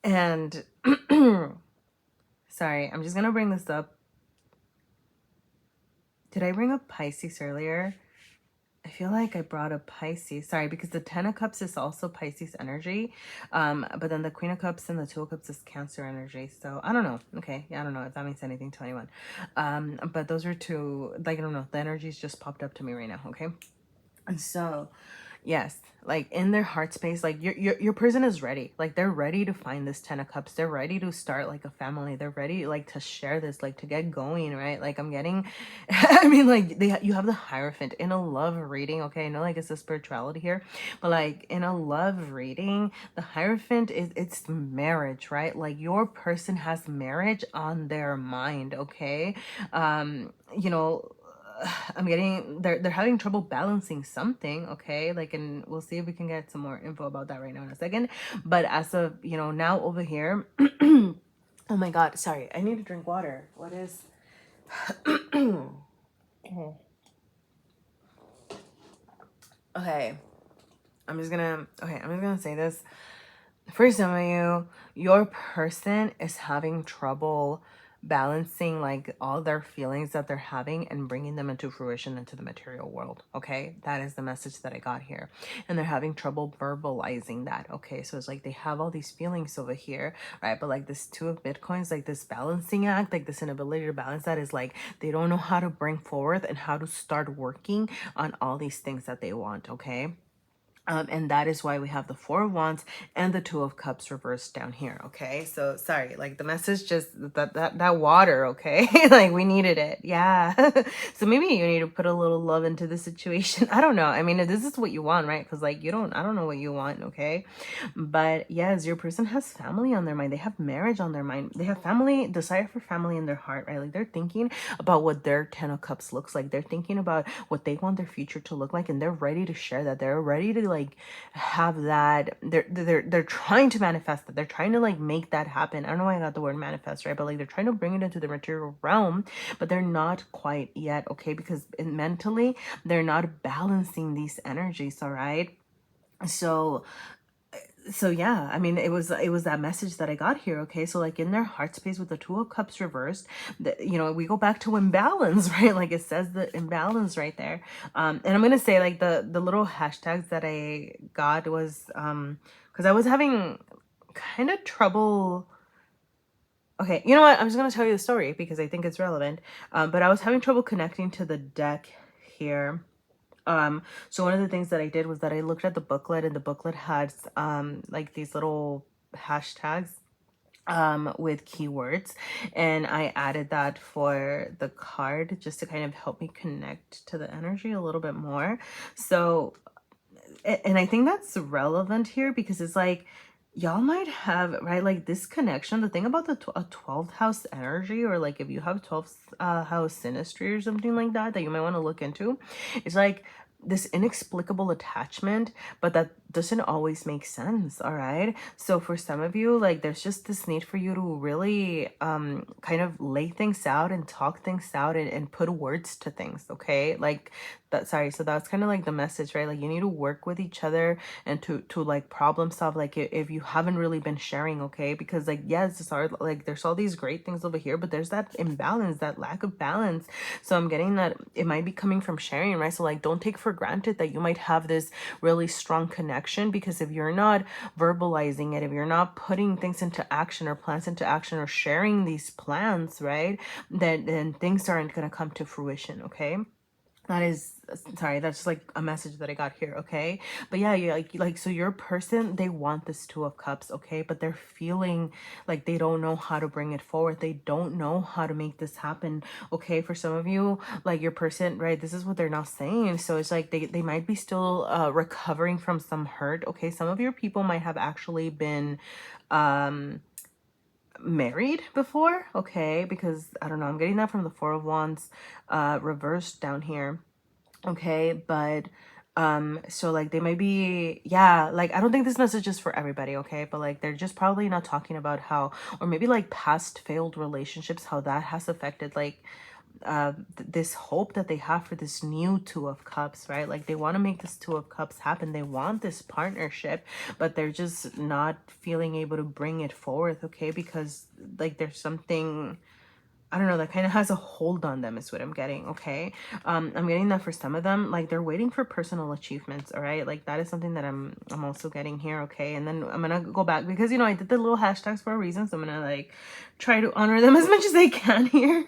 And sorry, I'm just gonna bring this up. Did I bring up Pisces earlier? I feel like I brought up Pisces. Sorry, because the Ten of Cups is also Pisces energy. But then the Queen of Cups and the Two of Cups is Cancer energy. So I don't know. Okay. Yeah, I don't know if that means anything to anyone. But those are two, like, I don't know. The energies just popped up to me right now. Okay. And so, yes, like in their heart space, like your person is ready. Like they're ready to find this Ten of Cups. They're ready to start like a family. They're ready like to share this, like to get going, right? Like I'm getting, I mean, like you have the Hierophant in a love reading. Okay, I know like it's a spirituality here, but like in a love reading, the Hierophant is it's marriage, right? Like your person has marriage on their mind. Okay, you know, I'm getting they're having trouble balancing something, okay? Like, and we'll see if we can get some more info about that right now in a second. But as of now over here, oh my god, sorry, I need to drink water. What is okay? I'm just gonna say this. For some of you, your person is having trouble balancing like all their feelings that they're having and bringing them into fruition into the material world. Okay, that is the message that I got here, and they're having trouble verbalizing that. Okay, so it's like they have all these feelings over here, right? But like this Two of Bitcoins, like this balancing act, like this inability to balance that is like they don't know how to bring forward and how to start working on all these things that they want. Okay, and that is why we have the Four of Wands and the Two of Cups reversed down here. Okay, so sorry, like the message just that water. Okay, like we needed it. Yeah. So maybe you need to put a little love into the situation. I don't know. I mean, if this is what you want, right? Because like I don't know what you want. Okay, but yes, your person has family on their mind. They have marriage on their mind. They have family, desire for family in their heart, right? Like they're thinking about what their Ten of Cups looks like. They're thinking about what they want their future to look like, and they're ready to share that. They're ready to like have that. They're trying to manifest that. They're trying to like make that happen. I don't know why I got the word manifest, right? But like they're trying to bring it into the material realm, but they're not quite yet, okay? Because mentally they're not balancing these energies, all right? So yeah, I mean, it was that message that I got here. Okay, so like in their heart space with the Two of Cups reversed, we go back to imbalance, right? Like it says the imbalance right there. And I'm gonna say like the little hashtags that I got was because I was having kind of trouble. Okay, you know what? I'm just gonna tell you the story because I think it's relevant. But I was having trouble connecting to the deck here. So one of the things that I did was that I looked at the booklet, and the booklet had like these little hashtags with keywords, and I added that for the card just to kind of help me connect to the energy a little bit more. So, and I think that's relevant here because it's like y'all might have, right, like this connection. The thing about the 12th house energy, or like if you have 12th house synastry or something like that you might want to look into, it's like this inexplicable attachment, but that doesn't always make sense. All right, so for some of you, like there's just this need for you to really kind of lay things out and talk things out, and put words to things. Okay, like that. Sorry, so that's kind of like the message, right? Like you need to work with each other and to like problem solve, like if you haven't really been sharing. Okay, because like yes, it's hard, like there's all these great things over here, but there's that imbalance, that lack of balance. So I'm getting that it might be coming from sharing, right? So like don't take for granted that you might have this really strong connection connection, because if you're not verbalizing it, if you're not putting things into action or plans into action or sharing these plans, right, then things aren't going to come to fruition. Okay, that is, sorry, that's like a message that I got here. Okay, but yeah, you like so your person, they want this Two of Cups. Okay, but they're feeling like they don't know how to bring it forward. They don't know how to make this happen. Okay, for some of you, like your person, right, this is what they're not saying. So it's like they might be still recovering from some hurt. Okay, some of your people might have actually been married before. Okay, because I don't know, I'm getting that from the Four of Wands reversed down here. Okay, but so like they might be, yeah, like I don't think this message is for everybody. Okay, but like they're just probably not talking about how, or maybe like past failed relationships, how that has affected like this hope that they have for this new Two of Cups, right? Like they want to make this Two of Cups happen. They want this partnership, but they're just not feeling able to bring it forward. Okay, because like there's something, I don't know, that kind of has a hold on them is what I'm getting. Okay, I'm getting that for some of them, like they're waiting for personal achievements. All right, like that is something that I'm also getting here. Okay, and then I'm gonna go back because I did the little hashtags for a reason, so I'm gonna like try to honor them as much as I can here.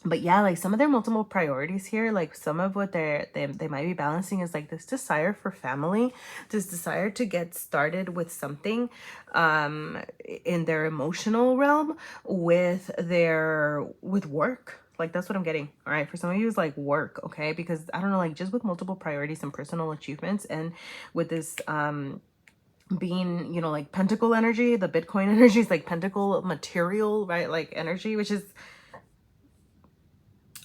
But yeah, like some of their multiple priorities here, like some of what they might be balancing is like this desire for family, this desire to get started with something in their emotional realm with work. Like that's what I'm getting. All right, for some of you, it's like work. Okay, because I don't know, like just with multiple priorities and personal achievements, and with this being, like pentacle energy, the Bitcoin energy is like pentacle material, right? Like energy, which is,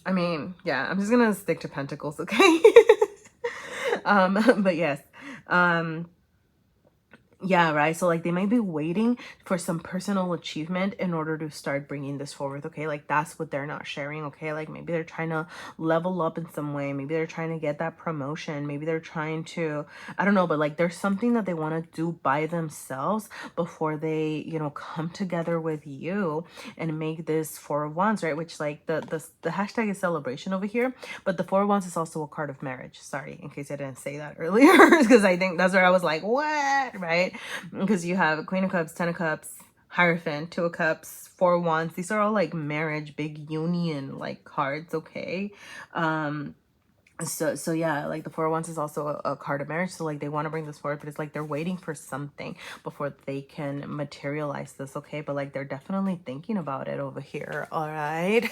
I mean, yeah, I'm just gonna stick to pentacles, okay? But yes, yeah, right. So like they might be waiting for some personal achievement in order to start bringing this forward. Okay, like that's what they're not sharing. Okay, like maybe they're trying to level up in some way. Maybe they're trying to get that promotion. Maybe they're trying to, I don't know, but like there's something that they want to do by themselves before they, come together with you and make this Four of Wands, right? Which like the hashtag is celebration over here, but the Four of Wands is also a card of marriage. Sorry, in case I didn't say that earlier, because I think that's where I was like, what, right? Because you have Queen of Cups, Ten of Cups, Hierophant, Two of Cups, Four of Wands. These are all like marriage, big union like cards. Okay, so yeah, like the Four of Wands is also a card of marriage. So like they want to bring this forward, but it's like they're waiting for something before they can materialize this. Okay, but like they're definitely thinking about it over here. All right.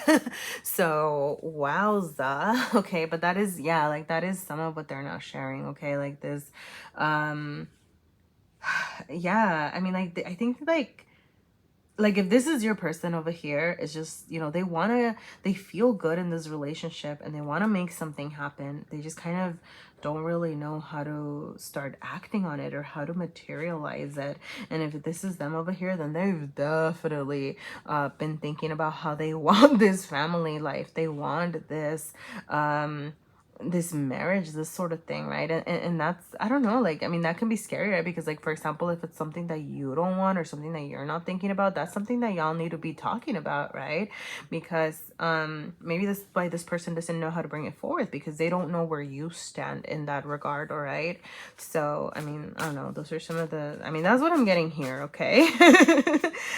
So wowza. Okay, but that is, yeah, like that is some of what they're not sharing. Okay, like this yeah, I mean, like I think like if this is your person over here, it's just, they feel good in this relationship and they want to make something happen. They just kind of don't really know how to start acting on it or how to materialize it. And if this is them over here, then they've definitely been thinking about how they want this family life. They want this marriage, this sort of thing, right? And that's, I don't know, like, I mean, that can be scary, right? Because like, for example, if it's something that you don't want or something that you're not thinking about, that's something that y'all need to be talking about, right? Because maybe this person doesn't know how to bring it forward because they don't know where you stand in that regard. All right, so I mean, I don't know, those are some of the, I mean, that's what I'm getting here. Okay.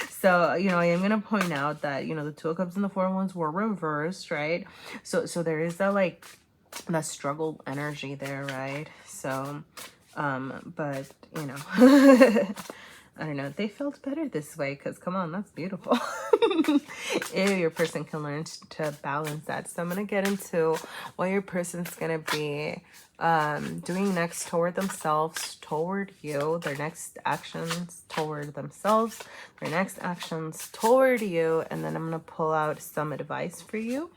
So I am gonna point out that the Two of Cups and the Four of Wands were reversed, right? So there is that like that struggle energy there, right? So but I don't know, they felt better this way, because come on, that's beautiful. Your person can learn to balance that. So I'm gonna get into what your person's gonna be doing next toward themselves, toward you, their next actions toward themselves, their next actions toward you, and then I'm gonna pull out some advice for you.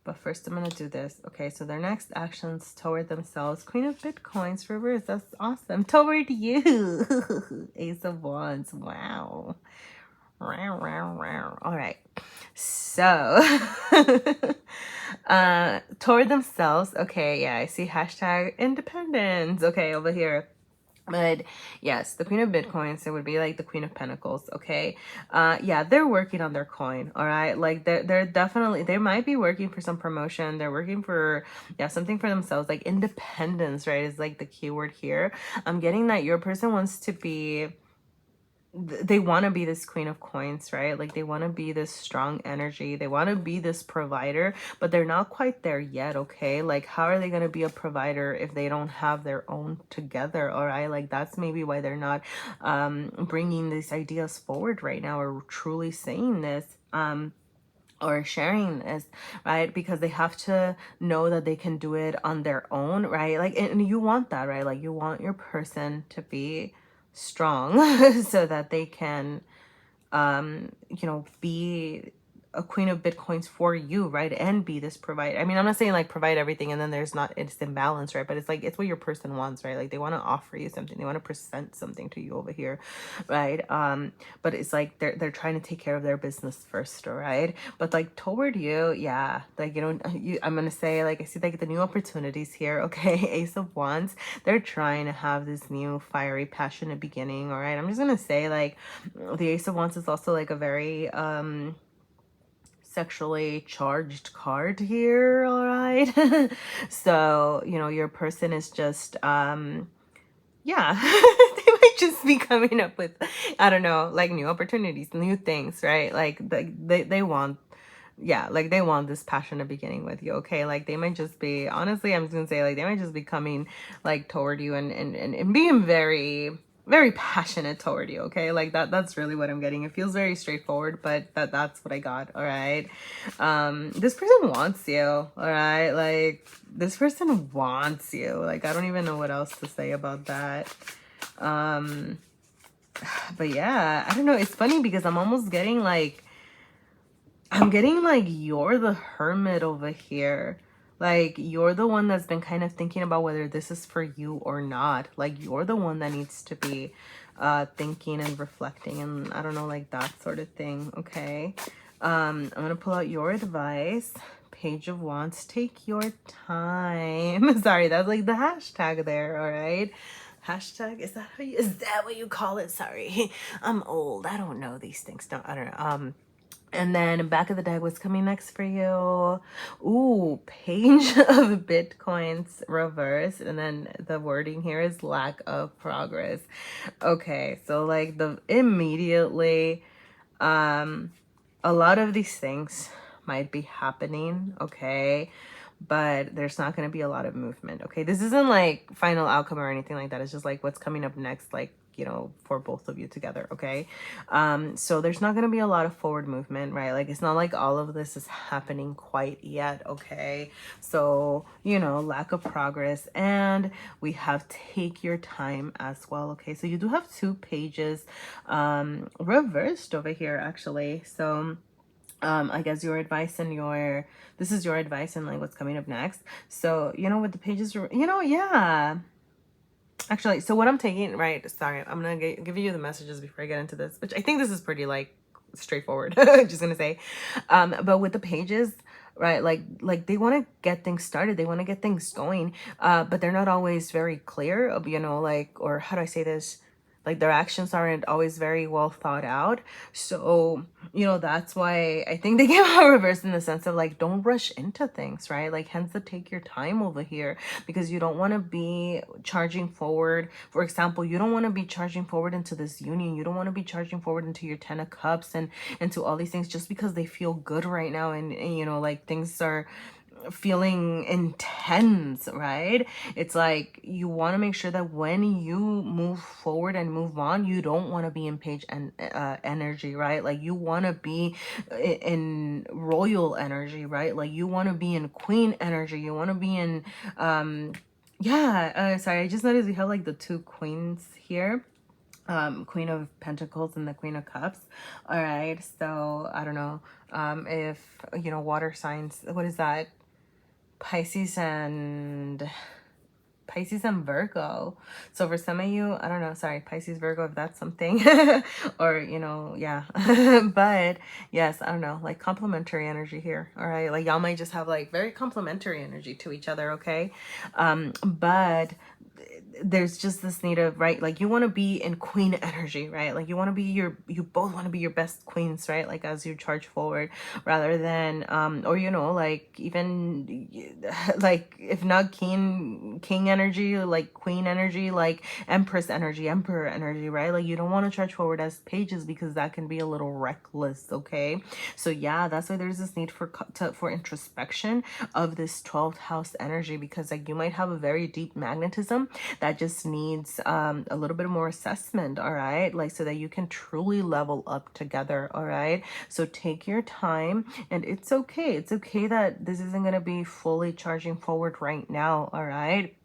But first, I'm going to do this. Okay, so their next actions toward themselves. Queen of Bitcoins reverse. That's awesome. Toward you. Ace of Wands. Wow. All right. So, toward themselves. Okay, yeah, I see hashtag independence. Okay, over here. But yes, the Queen of Bitcoins, it would be like the Queen of Pentacles, okay? Yeah, they're working on their coin, all right? Like they're definitely, they might be working for some promotion. They're working for, yeah, something for themselves, like independence, right? Is like the keyword here. I'm getting that your person wants to be, they want to be this queen of coins, right? Like they want to be this strong energy, they want to be this provider, but they're not quite there yet, okay? Like how are they going to be a provider if they don't have their own together? All right, like that's maybe why they're not bringing these ideas forward right now, or truly saying this or sharing this, right? Because they have to know that they can do it on their own, right? Like, and you want that, right? Like you want your person to be strong so that they can you know, be a queen of bitcoins for you, right? And be this provider. I mean, I'm not saying like provide everything and then there's not, it's imbalance, right? But it's like, it's what your person wants, right? Like they want to offer you something, they want to present something to you over here, right? But it's like they're trying to take care of their business first, right? But like toward you, yeah, like, you know, I'm gonna say, like, I see like the new opportunities here, okay? Ace of Wands, they're trying to have this new fiery passionate beginning, all right? I'm just gonna say, like, the Ace of Wands is also like a very sexually charged card here, all right? So, you know, your person is just yeah, they might just be coming up with, I don't know, like new opportunities, new things, right? Like they want, yeah, like they want this passionate beginning with you, okay? Like they might just be, honestly, I'm just gonna say, like they might just be coming like toward you and being very, very passionate toward you, okay? Like that's really what I'm getting. It feels very straightforward, but that's what I got, all right? This person wants you, all right? Like this person wants you. Like I don't even know what else to say about that. But yeah, I don't know. It's funny because I'm almost getting like, I'm getting like you're the hermit over here. Like you're the one that's been kind of thinking about whether this is for you or not. Like you're the one that needs to be thinking and reflecting and I don't know, like that sort of thing. Okay. I'm gonna pull out your advice. Page of Wands, take your time. Sorry, that's like the hashtag there, all right? Hashtag, is that how you, is that what you call it? Sorry. I'm old. I don't know these things. No, I don't know. And then back of the deck, what's coming next for you? Ooh, Page of Bitcoins reverse. And then the wording here is lack of progress. Okay, so like the immediately, a lot of these things might be happening, okay? But there's not going to be a lot of movement, okay? This isn't like final outcome or anything like that. It's just like what's coming up next, like, you know, for both of you together, okay? So there's not going to be a lot of forward movement, right? Like it's not like all of this is happening quite yet, okay? So, you know, lack of progress, and we have take your time as well, okay? So you do have 2 pages reversed over here actually. So I guess your advice and your, this is your advice and like what's coming up next. So, you know, with the pages, you know, yeah. Actually, so what I'm taking, right, sorry, I'm gonna give you the messages before I get into this, which I think this is pretty like straightforward. Just gonna say, but with the pages, right, like they want to get things started, they want to get things going, but they're not always very clear of, you know, like, or how do I say this, like their actions aren't always very well thought out. So, you know, that's why I think they came out reversed in the sense of like, don't rush into things, right? Like hence the take your time over here, because you don't want to be charging forward. For example, you don't want to be charging forward into this union. You don't want to be charging forward into your 10 of cups and into all these things just because they feel good right now. And you know, like things are feeling intense, right? It's like you want to make sure that when you move forward and move on, you don't want to be in page and energy, right? Like you want to be in royal energy, right? Like you want to be in queen energy, you want to be in yeah, sorry, I just noticed we have like the 2 queens here, Queen of Pentacles and the Queen of Cups. All right, so I don't know if, you know, water signs, what is that, Pisces and Virgo. So for some of you, I don't know, sorry, Pisces, Virgo, if that's something, or, you know, yeah. But yes, I don't know, like complementary energy here. All right, like y'all might just have like very complementary energy to each other, okay? But there's just this need of, right, like you want to be in queen energy, right? Like you want to be you both want to be your best queens, right? Like as you charge forward, rather than or like even like if not king energy, like queen energy, like empress energy, emperor energy, right? Like you don't want to charge forward as pages because that can be a little reckless, okay? So yeah, that's why there's this need for introspection of this 12th house energy, because like you might have a very deep magnetism that just needs a little bit more assessment, all right? Like so that you can truly level up together, all right? So take your time, and it's okay. It's okay that this isn't going to be fully charging forward right now, all right?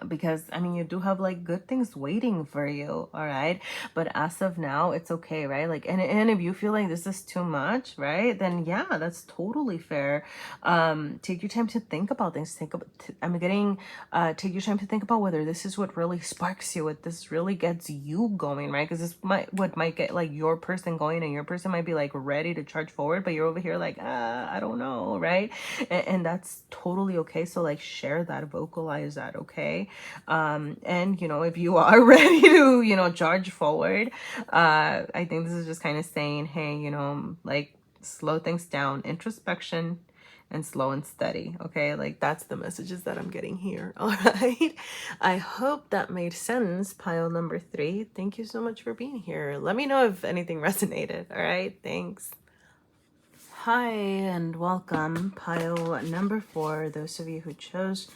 Because I mean you do have like good things waiting for you, all right? But as of now, it's okay, right? Like and if you feel like this is too much, right, then yeah, that's totally fair. Take your time to think about things. Take your time to think about whether this is what really sparks you, what this really gets you going, right? Because this might get like your person going, and your person might be like ready to charge forward, but you're over here like I don't know, right? And that's totally okay. So like share that, vocalize that, okay? And if you are ready to charge forward, I think this is just kind of saying, hey, like slow things down, introspection, and slow and steady, okay? Like that's the messages that I'm getting here. All right, I hope that made sense. Pile number 3, thank you so much for being here. Let me know if anything resonated. All right, thanks. Hi and welcome, pile number 4, those of you who chose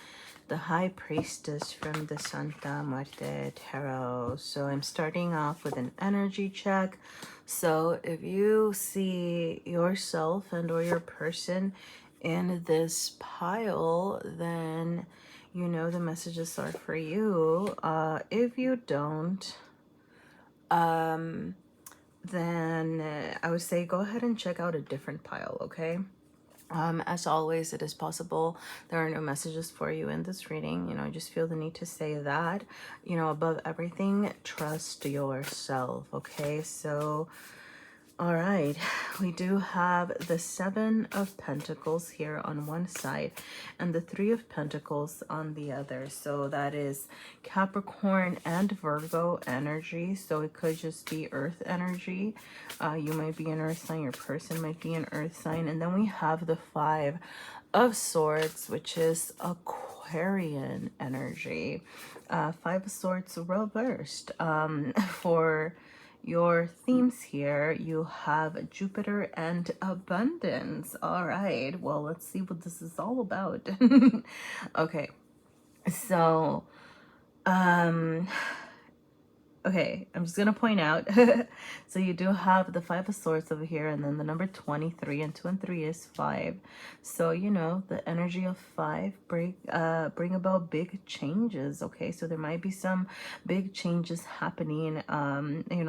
the High Priestess from the Santa Muerte Tarot. So I'm starting off with an energy check. So if you see yourself and or your person in this pile, then the messages are for you. If you don't, then I would say go ahead and check out a different pile, okay? As always, it is possible there are no messages for you in this reading. I just feel the need to say that. Above everything, trust yourself, okay? So, all right, we do have the 7 of Pentacles here on one side and the 3 of Pentacles on the other. So that is Capricorn and Virgo energy. So it could just be earth energy. You might be an earth sign, your person might be an earth sign. And then we have the 5 of Swords, which is Aquarian energy. 5 of Swords reversed. For your themes here, you have Jupiter and abundance. All right, well, let's see what this is all about. Okay, so okay, I'm just gonna point out. So you do have the 5 of Swords over here, and then the number 23, and 2 and 3 is 5. So the energy of 5 bring about big changes. Okay, so there might be some big changes happening.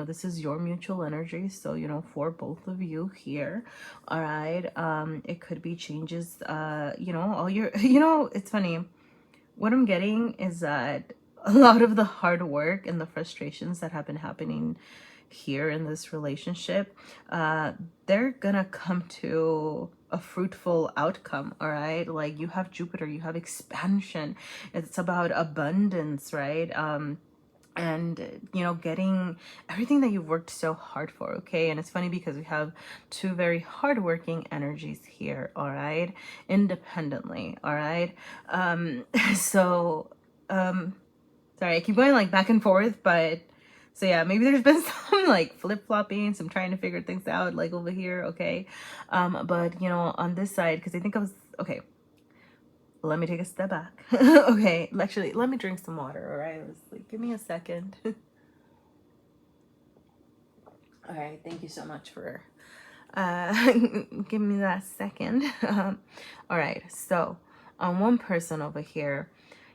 This is your mutual energy, so for both of you here. All right, it could be changes. All your it's funny. What I'm getting is that a lot of the hard work and the frustrations that have been happening here in this relationship, they're gonna come to a fruitful outcome. All right, like you have Jupiter, you have expansion, it's about abundance, right? And getting everything that you've worked so hard for, okay? And it's funny because we have 2 very hardworking energies here, all right, independently, all right. So sorry, I keep going like back and forth, but so yeah, maybe there's been some like flip-flopping, some trying to figure things out like over here, okay? But on this side, because I think I was okay, let me take a step back. Okay, actually, let me drink some water, all right? Like, give me a second. All right, thank you so much for give me that second. All right, so on one person over here,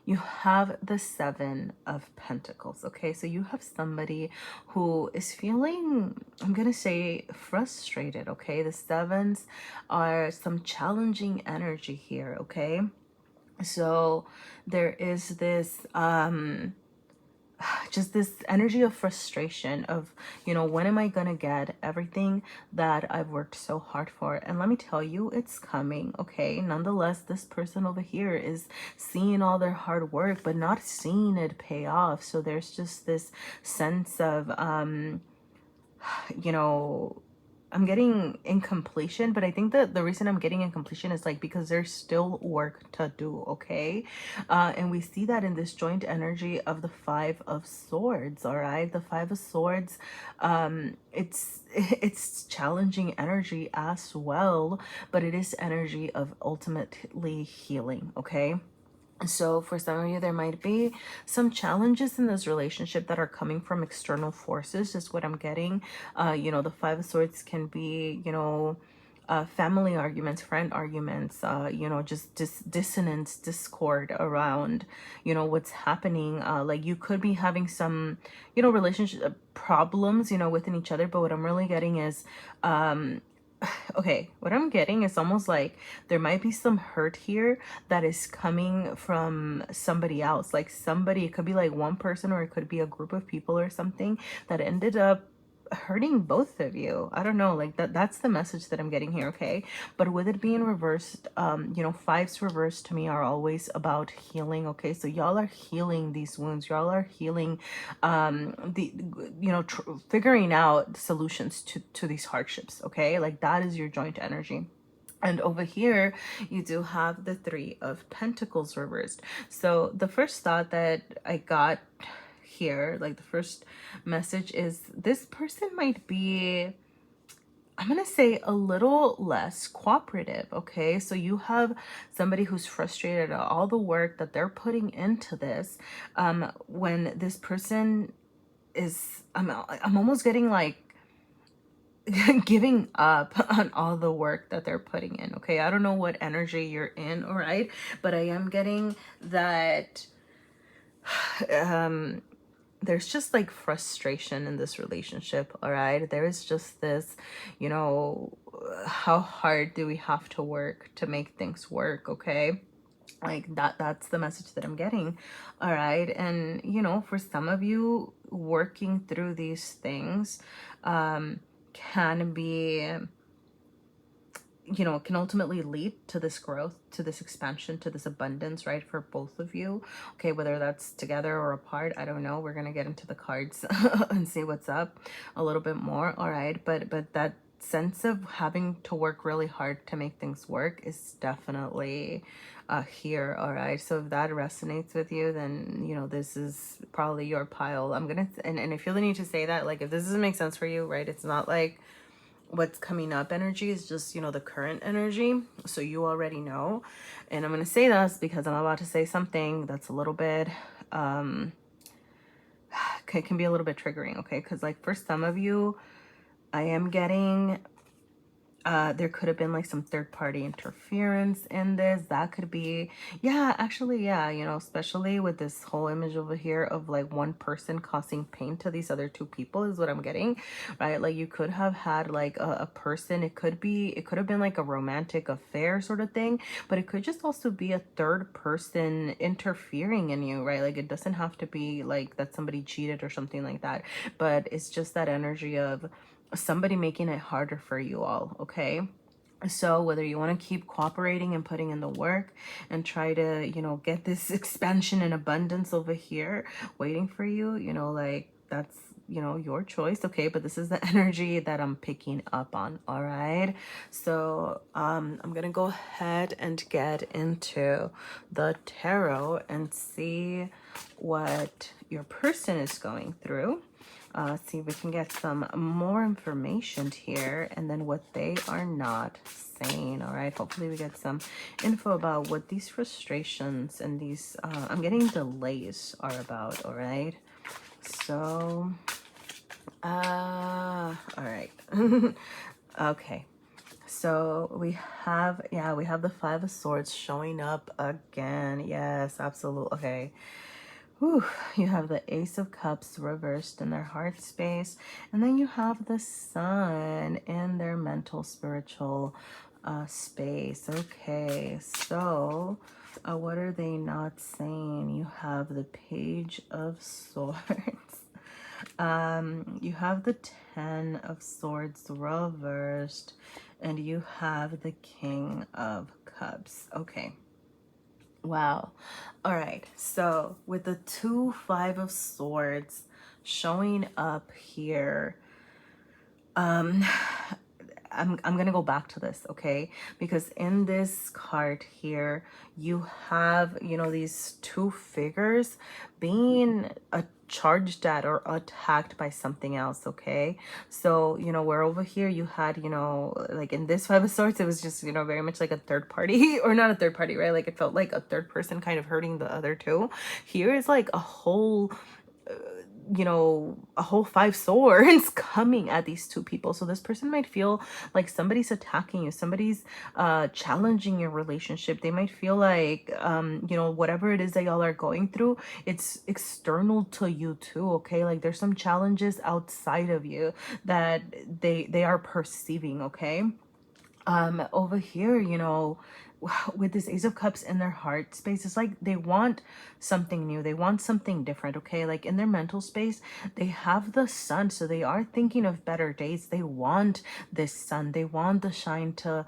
you have the 7 of Pentacles, okay? So you have somebody who is feeling, I'm gonna say, frustrated, okay? The 7s are some challenging energy here, okay? So there is this just this energy of frustration of, when am I gonna get everything that I've worked so hard for? And let me tell you, it's coming, okay? Nonetheless, this person over here is seeing all their hard work but not seeing it pay off. So there's just this sense of you know I'm getting incompletion, but I think that the reason I'm getting incompletion is like because there's still work to do, okay? And we see that in this joint energy of the Five of Swords, all right? The Five of Swords, it's challenging energy as well, but it is energy of ultimately healing, okay? So for some of you, there might be some challenges in this relationship that are coming from external forces, is what I'm getting. The Five of Swords can be, family arguments, friend arguments, just dissonance, discord around, what's happening. Like you could be having some, relationship problems, within each other. But what I'm really getting is, okay, what I'm getting is almost like there might be some hurt here that is coming from somebody else. Like somebody, it could be like one person or it could be a group of people or something that ended up hurting both of you. I don't know, like that's the message that I'm getting here, okay? But with it being reversed, fives reversed to me are always about healing, okay? So y'all are healing these wounds, y'all are healing figuring out solutions to these hardships, okay? Like that is your joint energy. And over here, you do have the Three of Pentacles reversed. So the first thought that I got here, like the first message, is this person might be, I'm going to say, a little less cooperative, okay? So you have somebody who's frustrated at all the work that they're putting into this. When this person is, I'm almost getting like giving up on all the work that they're putting in, okay? I don't know what energy you're in, all right? But I am getting that there's just like frustration in this relationship, all right? There is just this, how hard do we have to work to make things work, okay? Like that's the message that I'm getting, all right? And for some of you, working through these things can be, can ultimately lead to this growth, to this expansion, to this abundance, right? For both of you, okay? Whether that's together or apart, I don't know. We're gonna get into the cards and see what's up a little bit more, all right? But that sense of having to work really hard to make things work is definitely here, all right? So if that resonates with you, then this is probably your pile. I'm gonna and I feel the need to say that, like, if this doesn't make sense for you, right? It's not like what's coming up energy, is just the current energy, so you already know. And I'm going to say this because I'm about to say something that's a little bit can be a little bit triggering, okay? Because like for some of you, I am getting there could have been like some third-party interference in this. That could be, yeah, actually, yeah, especially with this whole image over here of like one person causing pain to these other two people is what I'm getting, right? Like you could have had like a person, it could have been like a romantic affair sort of thing, but it could just also be a third person interfering in you, right? Like it doesn't have to be like that somebody cheated or something like that, but it's just that energy of somebody making it harder for you all, okay? So whether you want to keep cooperating and putting in the work and try to, get this expansion and abundance over here waiting for you, like that's, your choice, okay? But this is the energy that I'm picking up on, all right? So I'm gonna go ahead and get into the tarot and see what your person is going through. See if we can get some more information here, and then what they are not saying, all right? Hopefully we get some info about what these frustrations and these I'm getting delays are about, all right? So all right. Okay, so we have the Five of Swords showing up again. Yes, absolutely. Okay. Whew, you have the Ace of Cups reversed in their heart space. And then you have the Sun in their mental, spiritual space. Okay, so What are they not saying? You have the Page of Swords. You have the Ten of Swords reversed, and you have the King of Cups. Okay. Wow. All right. So with the two Five of Swords showing up here, I'm gonna go back to this, okay? Because in this card here, you have, you know, these two figures being charged at or attacked by something else, okay? So, you know, where over here you had, you know, like in this Five of Swords, it was just, you know, very much like a third party, or not a third party, right? Like it felt like a third person kind of hurting the other two. Here is like a whole, you know, a whole five swords coming at these two people. So this person might feel like somebody's attacking you, somebody's challenging your relationship. They might feel like you know, whatever it is that y'all are going through, it's external to you too, okay? Like there's some challenges outside of you that they are perceiving, okay? Over here, you know, with this Ace of Cups in their heart space, it's like they want something new, they want something different, okay? Like in their mental space, they have the sun, so they are thinking of better days. They want this sun, they want the shine to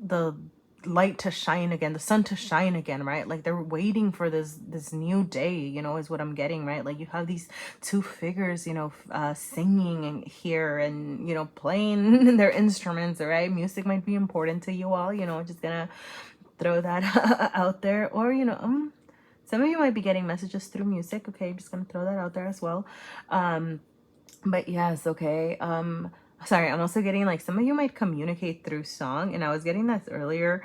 the light to shine again, the sun to shine again, right? Like they're waiting for this new day, you know, is what I'm getting, right? Like you have these two figures, you know, singing and here, and you know, playing their instruments, right? Music might be important to you all, you know, just gonna throw that out there. Or you know, some of you might be getting messages through music, okay? Just gonna throw that out there as well. But yes, okay. Sorry, I'm also getting like some of you might communicate through song, and I was getting that earlier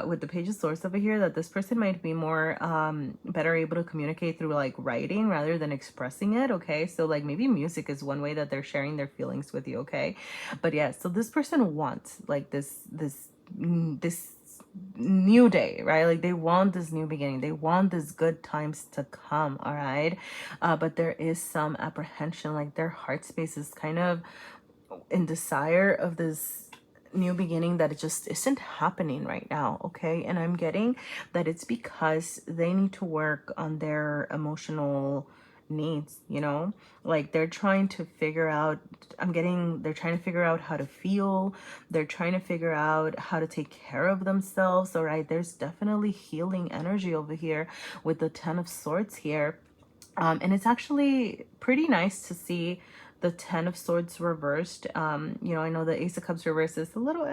with the Page of Swords over here, that this person might be more better able to communicate through like writing rather than expressing it, okay? So like maybe music is one way that they're sharing their feelings with you, okay? But yeah, so this person wants like this new day, right? Like they want this new beginning, they want this good times to come, all right? But there is some apprehension, like their heart space is kind of in desire of this new beginning that it just isn't happening right now, okay? And I'm getting that it's because they need to work on their emotional needs, you know, like they're trying to figure out, I'm getting, they're trying to figure out how to feel, they're trying to figure out how to take care of themselves, all right? There's definitely healing energy over here with the Ten of Swords here. And it's actually pretty nice to see the Ten of Swords reversed. You know, I know the Ace of Cups reversed is a little,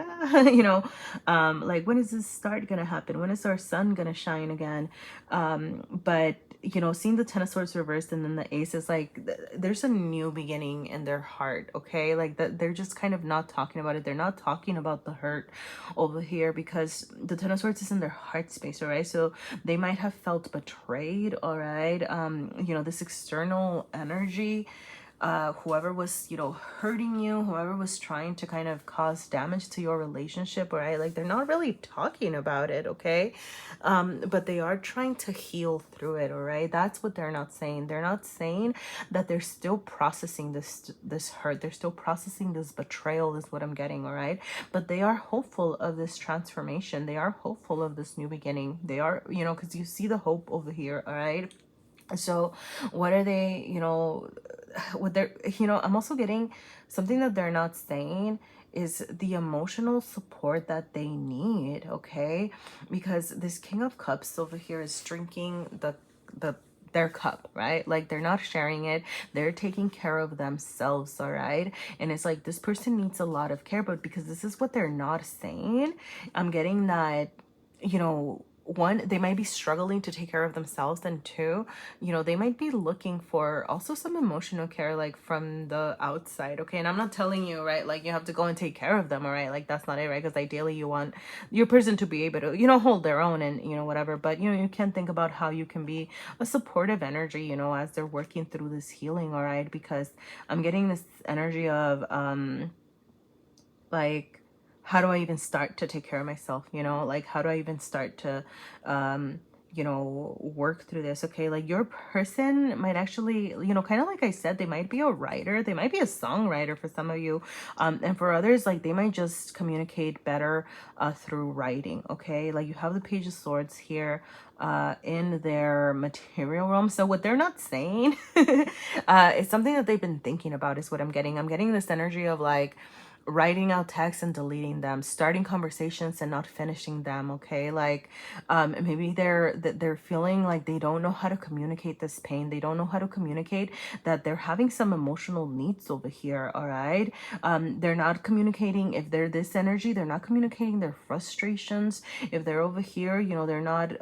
you know, like when is this start gonna happen? When is our sun gonna shine again? But you know, seeing the Ten of Swords reversed and then the Ace is like, there's a new beginning in their heart, okay? Like that they're just kind of not talking about it. They're not talking about the hurt over here because the Ten of Swords is in their heart space, all right? So they might have felt betrayed, all right? You know, this external energy, whoever was, you know, hurting you, whoever was trying to kind of cause damage to your relationship, right? Like they're not really talking about it, okay? But they are trying to heal through it, all right? That's what they're not saying. They're not saying that they're still processing this hurt, they're still processing this betrayal, is what I'm getting, all right? But they are hopeful of this transformation, they are hopeful of this new beginning. They are, you know, because you see the hope over here, all right? So what are they, you know, what they're, you know, I'm also getting something that they're not saying is the emotional support that they need, okay? Because this King of Cups over here is drinking their cup, right? Like they're not sharing it, they're taking care of themselves, all right? And it's like this person needs a lot of care, but because this is what they're not saying, I'm getting that, you know, one, they might be struggling to take care of themselves, and two, you know, they might be looking for also some emotional care like from the outside, okay? And I'm not telling you, right, like you have to go and take care of them, all right? Like that's not it, right? Because ideally you want your person to be able to, you know, hold their own and, you know, whatever. But you know, you can think about how you can be a supportive energy, you know, as they're working through this healing, all right? Because I'm getting this energy of like, how do I even start to take care of myself, you know? Like how do I even start to you know, work through this, okay? Like your person might actually, you know, kind of like I said, they might be a writer, they might be a songwriter for some of you, and for others, like they might just communicate better through writing, okay? Like you have the Page of Swords here in their material realm. So what they're not saying is something that they've been thinking about is what I'm getting. I'm getting this energy of like writing out texts and deleting them, starting conversations and not finishing them, okay? Like maybe they're feeling like they don't know how to communicate this pain, they don't know how to communicate that they're having some emotional needs over here, all right? They're not communicating, if they're this energy, they're not communicating their frustrations. If they're over here, you know, they're not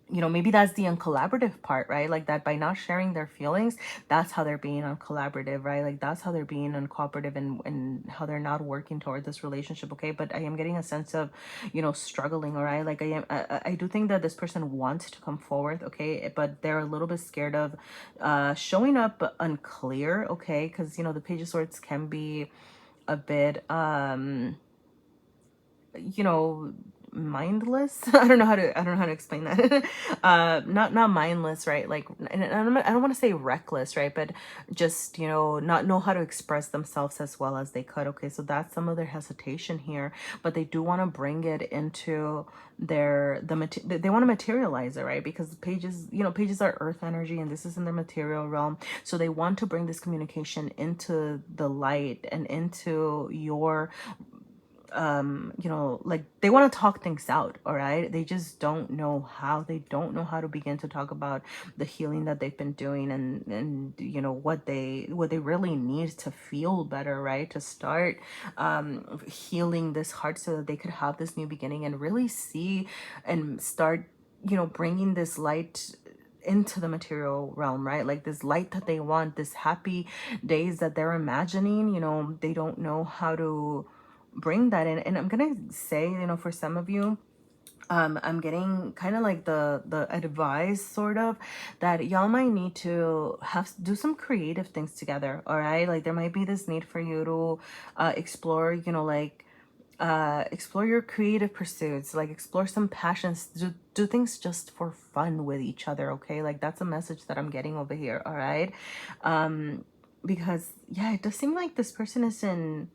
you know, maybe that's the uncollaborative part, right? Like that by not sharing their feelings, that's how they're being uncollaborative, right? Like that's how they're being uncooperative, and how they're not working toward this relationship, okay? But I am getting a sense of, you know, struggling, all right? Like I do think that this person wants to come forward, okay? But they're a little bit scared of showing up unclear, okay? Because, you know, the Page of Swords can be a bit you know, mindless. I don't know how to explain that. Not mindless, right? Like, and I don't want to say reckless, right? But just, you know, not know how to express themselves as well as they could, okay? So that's some of their hesitation here, but they do want to bring it into they want to materialize it, right? Because pages, you know, pages are earth energy, and this is in their material realm. So they want to bring this communication into the light and into your you know, like they want to talk things out, all right? They just don't know how. They don't know how to begin to talk about the healing that they've been doing, and you know what they really need to feel better, right? To start healing this heart so that they could have this new beginning and really see and start, you know, bringing this light into the material realm, right? Like this light that they want, this happy days that they're imagining, you know, they don't know how to bring that in. And I'm gonna say, you know, for some of you, I'm getting kind of like the advice sort of that y'all might need to do some creative things together, all right? Like there might be this need for you to explore, you know, like explore your creative pursuits, like explore some passions, do things just for fun with each other, okay? Like that's a message that I'm getting over here, all right? Because yeah, it does seem like this person is in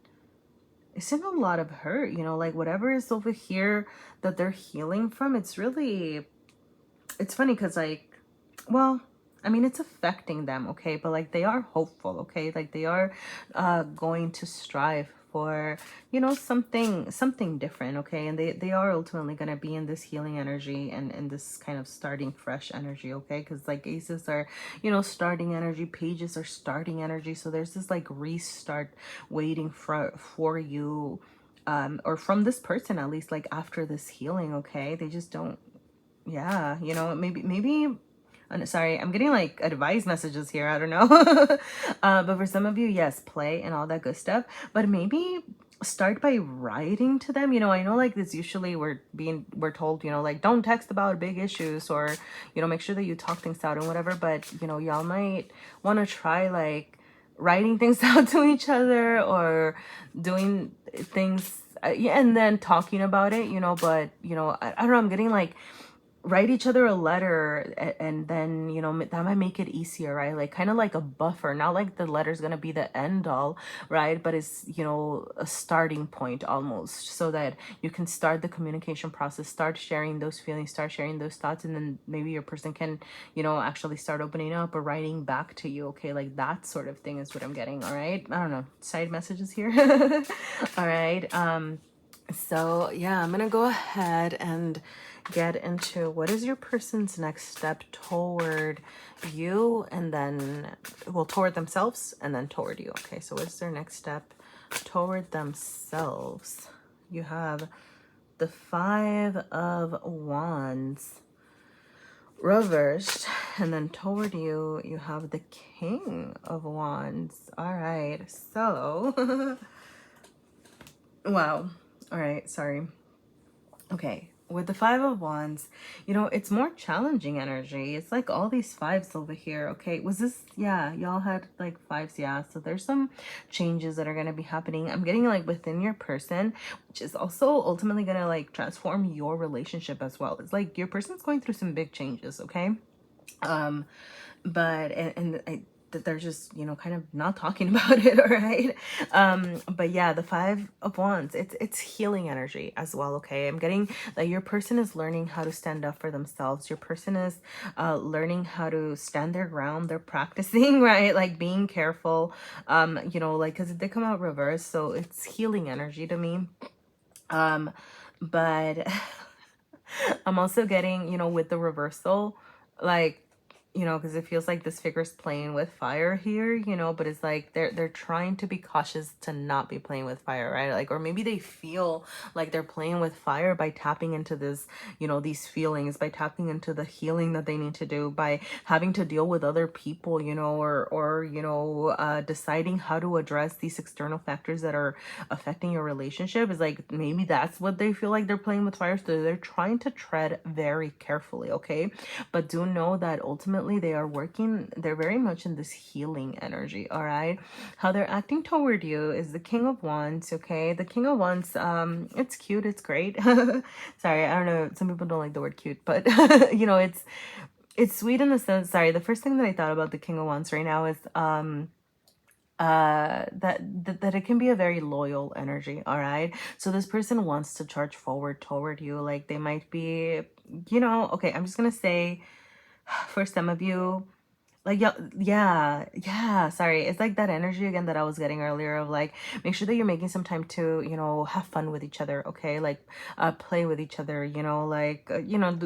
a lot of hurt, you know, like whatever is over here that they're healing from. It's really, it's funny because like, well, I mean, it's affecting them, okay? But like they are hopeful, okay? Like they are going to strive for, you know, something different, okay? And they are ultimately going to be in this healing energy and this kind of starting fresh energy, okay? Because like aces are, you know, starting energy, pages are starting energy. So there's this like restart waiting for you, or from this person at least, like after this healing, okay? They just don't, yeah, you know, maybe sorry, I'm getting like advice messages here, I don't know. But for some of you, yes, play and all that good stuff, but maybe start by writing to them. You know, I know like this usually we're told, you know, like don't text about big issues, or, you know, make sure that you talk things out and whatever. But, you know, y'all might want to try like writing things out to each other, or doing things, yeah, and then talking about it, you know. But, you know, I don't know, I'm getting like write each other a letter, and then, you know, that might make it easier, right? Like kind of like a buffer, not like the letter's gonna be the end all, right? But it's, you know, a starting point almost, so that you can start the communication process, start sharing those feelings, start sharing those thoughts, and then maybe your person can, you know, actually start opening up or writing back to you, okay? Like that sort of thing is what I'm getting, all right? I don't know, side messages here. All right, so yeah, I'm gonna go ahead and get into what is your person's next step toward you, and then, well, toward themselves and then toward you. Okay, so what's their next step toward themselves? You have the Five of Wands reversed, and then toward you, you have the King of Wands. All right, so wow. All right, sorry. Okay, with the Five of Wands, you know, it's more challenging energy. It's like all these fives over here. Okay, was this, yeah, y'all had like fives, yeah. So there's some changes that are going to be happening. I'm getting like within your person, which is also ultimately going to like transform your relationship as well. It's like your person's going through some big changes, okay? But that they're just, you know, kind of not talking about it. All right. But yeah, the Five of Wands, it's healing energy as well. Okay, I'm getting that your person is learning how to stand up for themselves. Your person is learning how to stand their ground. They're practicing, right, like being careful, you know, like, because it did come out reverse, so it's healing energy to me. But I'm also getting, you know, with the reversal, like, you know, because it feels like this figure's playing with fire here, you know, but it's like they're trying to be cautious to not be playing with fire, right? Like, or maybe they feel like they're playing with fire by tapping into this, you know, these feelings, by tapping into the healing that they need to do, by having to deal with other people, you know, or you know, deciding how to address these external factors that are affecting your relationship. Is like maybe that's what they feel like they're playing with fire, so they're trying to tread very carefully, okay? But do know that ultimately they are working, they're very much in this healing energy. All right, how they're acting toward you is the King of Wands. Okay, the King of Wands, it's cute, it's great. Sorry, I don't know, some people don't like the word cute, but you know, it's sweet in the sense, sorry, the first thing that I thought about the King of Wands right now is that it can be a very loyal energy. All right, so this person wants to charge forward toward you. Like, they might be, you know, okay, I'm just gonna say, for some of you, like, yeah, sorry, it's like that energy again that I was getting earlier of like, make sure that you're making some time to, you know, have fun with each other. Okay, like, play with each other, you know, like, you know,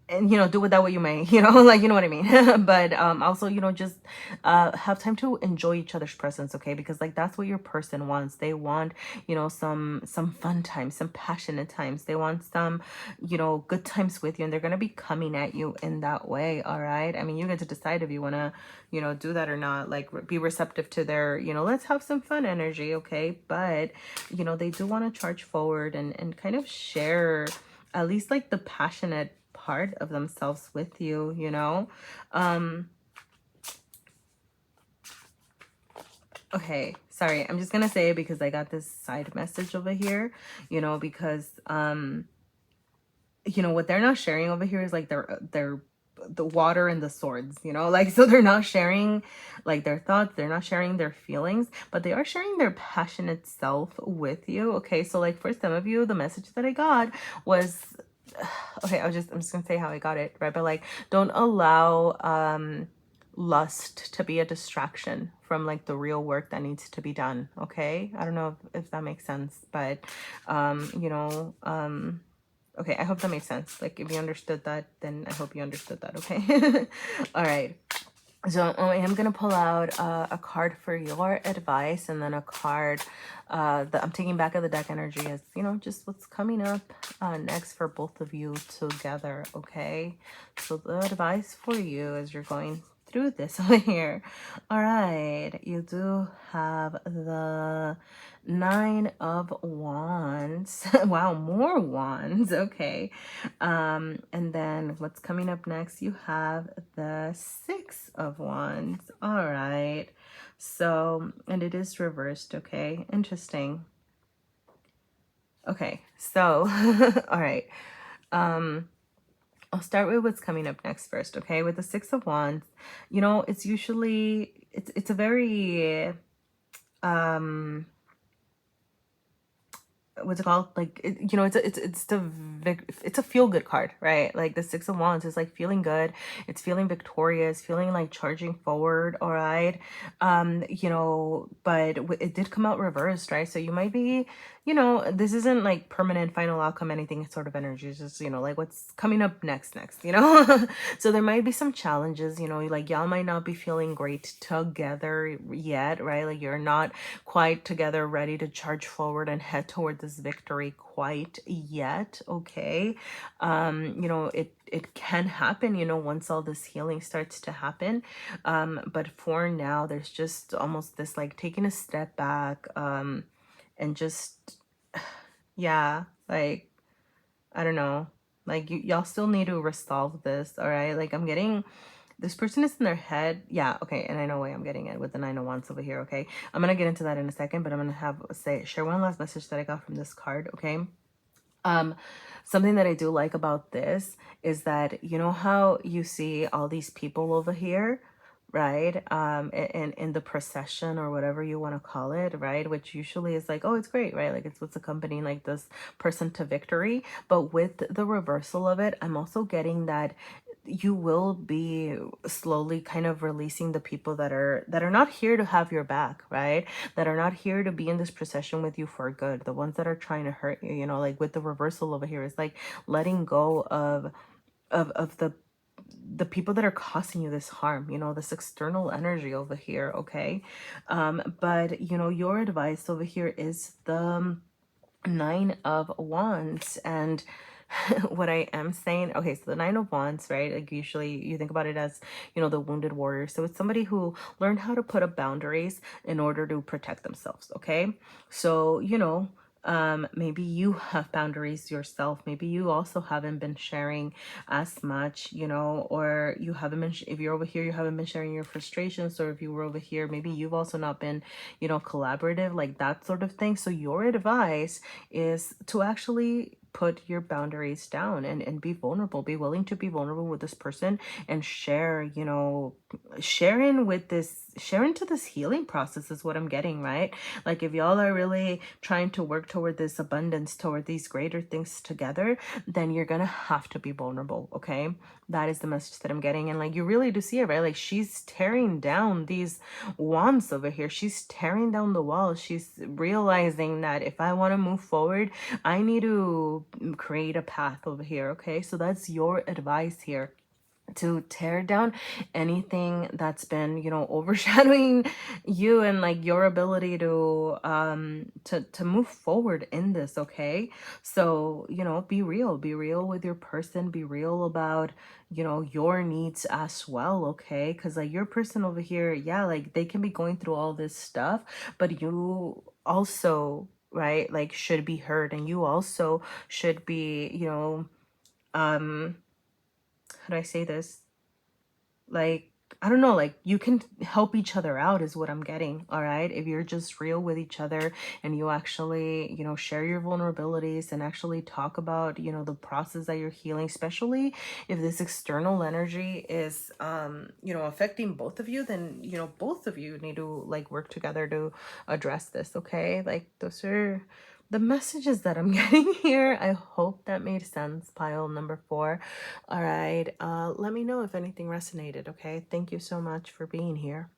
and you know, do with that what you may, you know, like, you know what I mean. But also, you know, just have time to enjoy each other's presence, okay? Because like that's what your person wants. They want, you know, some fun times, some passionate times. They want some, you know, good times with you, and they're gonna be coming at you in that way. All right, I mean, you get to decide if you want to, you know, do that or not. Like, be receptive to their, you know, let's have some fun energy, okay? But you know, they do want to charge forward and kind of share at least like the passionate part of themselves with you, you know. Okay, sorry, I'm just gonna say it because I got this side message over here, you know, because you know, what they're not sharing over here is like their the water and the swords, you know, like, so they're not sharing like their thoughts, they're not sharing their feelings, but they are sharing their passionate self with you. Okay, so like for some of you, the message that I got was, okay, I'm just gonna say how I got it, right? But like, don't allow lust to be a distraction from like the real work that needs to be done. Okay, I don't know if that makes sense, but you know, okay, I hope that makes sense. Like, if you understood that, then I hope you understood that. Okay. All right, so I am gonna pull out a card for your advice, and then a card that I'm taking back of the deck energy is, you know, just what's coming up next for both of you together. Okay, so the advice for you as you're going through this over here. All right, you do have the Nine of Wands. Wow, more wands. Okay, and then what's coming up next, you have the Six of Wands. All right, so, and it is reversed. Okay, interesting. Okay, so all right, I'll start with what's coming up next first. Okay, with the Six of Wands, you know, it's usually, it's a very what's it called, like, you know, it's a feel good card, right? Like the Six of Wands is like feeling good, it's feeling victorious, feeling like charging forward. All right, you know, but it did come out reversed, right? So you might be, you know, this isn't like permanent final outcome anything sort of energy. It's just, you know, like what's coming up next, you know. So there might be some challenges, you know, like y'all might not be feeling great together yet, right? Like you're not quite together, ready to charge forward and head toward this victory quite yet. Okay, you know, it can happen, you know, once all this healing starts to happen, but for now there's just almost this like taking a step back, and just, yeah, like, I don't know. Like y'all still need to resolve this, all right? Like I'm getting this person is in their head. Yeah, okay, and I know why I'm getting it with the Nine of Wands over here, okay? I'm gonna get into that in a second, but I'm gonna share one last message that I got from this card, okay? Um, something that I do like about this is that, you know how you see all these people over here, right? In the procession or whatever you want to call it, right? Which usually is like, oh, it's great, right? Like it's what's accompanying like this person to victory. But with the reversal of it, I'm also getting that you will be slowly kind of releasing the people that are not here to have your back, right? That are not here to be in this procession with you for good. The ones that are trying to hurt you, you know, like with the reversal over here, is like letting go of the people that are causing you this harm, you know, this external energy over here, okay? But you know, your advice over here is the Nine of Wands. And what I am saying, okay, so the Nine of Wands, right? Like usually you think about it as, you know, the wounded warrior. So it's somebody who learned how to put up boundaries in order to protect themselves, okay? So, you know, maybe you have boundaries yourself. Maybe you also haven't been sharing as much, you know, or you haven't been, if you're over here, you haven't been sharing your frustrations, or if you were over here, maybe you've also not been, you know, collaborative, like that sort of thing. So your advice is to actually put your boundaries down and be vulnerable, be willing to be vulnerable with this person and share, you know, share into this healing process is what I'm getting, right? Like if y'all are really trying to work toward this abundance, toward these greater things together, then you're gonna have to be vulnerable, okay? That is the message that I'm getting. And like you really do see it, right? Like she's tearing down these wands over here. She's tearing down the walls. She's realizing that if I want to move forward, I need to create a path over here, okay? So that's your advice here, to tear down anything that's been, you know, overshadowing you and like your ability to move forward in this, okay? So, you know, be real with your person, be real about, you know, your needs as well, okay? Because like your person over here, yeah, like they can be going through all this stuff, but you also, right, like should be heard, and you also should be, you know, how do I say this? Like, I don't know, like you can help each other out is what I'm getting, all right? If you're just real with each other and you actually, you know, share your vulnerabilities and actually talk about, you know, the process that you're healing, especially if this external energy is, you know, affecting both of you, then, you know, both of you need to like work together to address this, okay? Like those are the messages that I'm getting here. I hope that made sense, pile number 4. All right. Let me know if anything resonated, okay? Thank you so much for being here.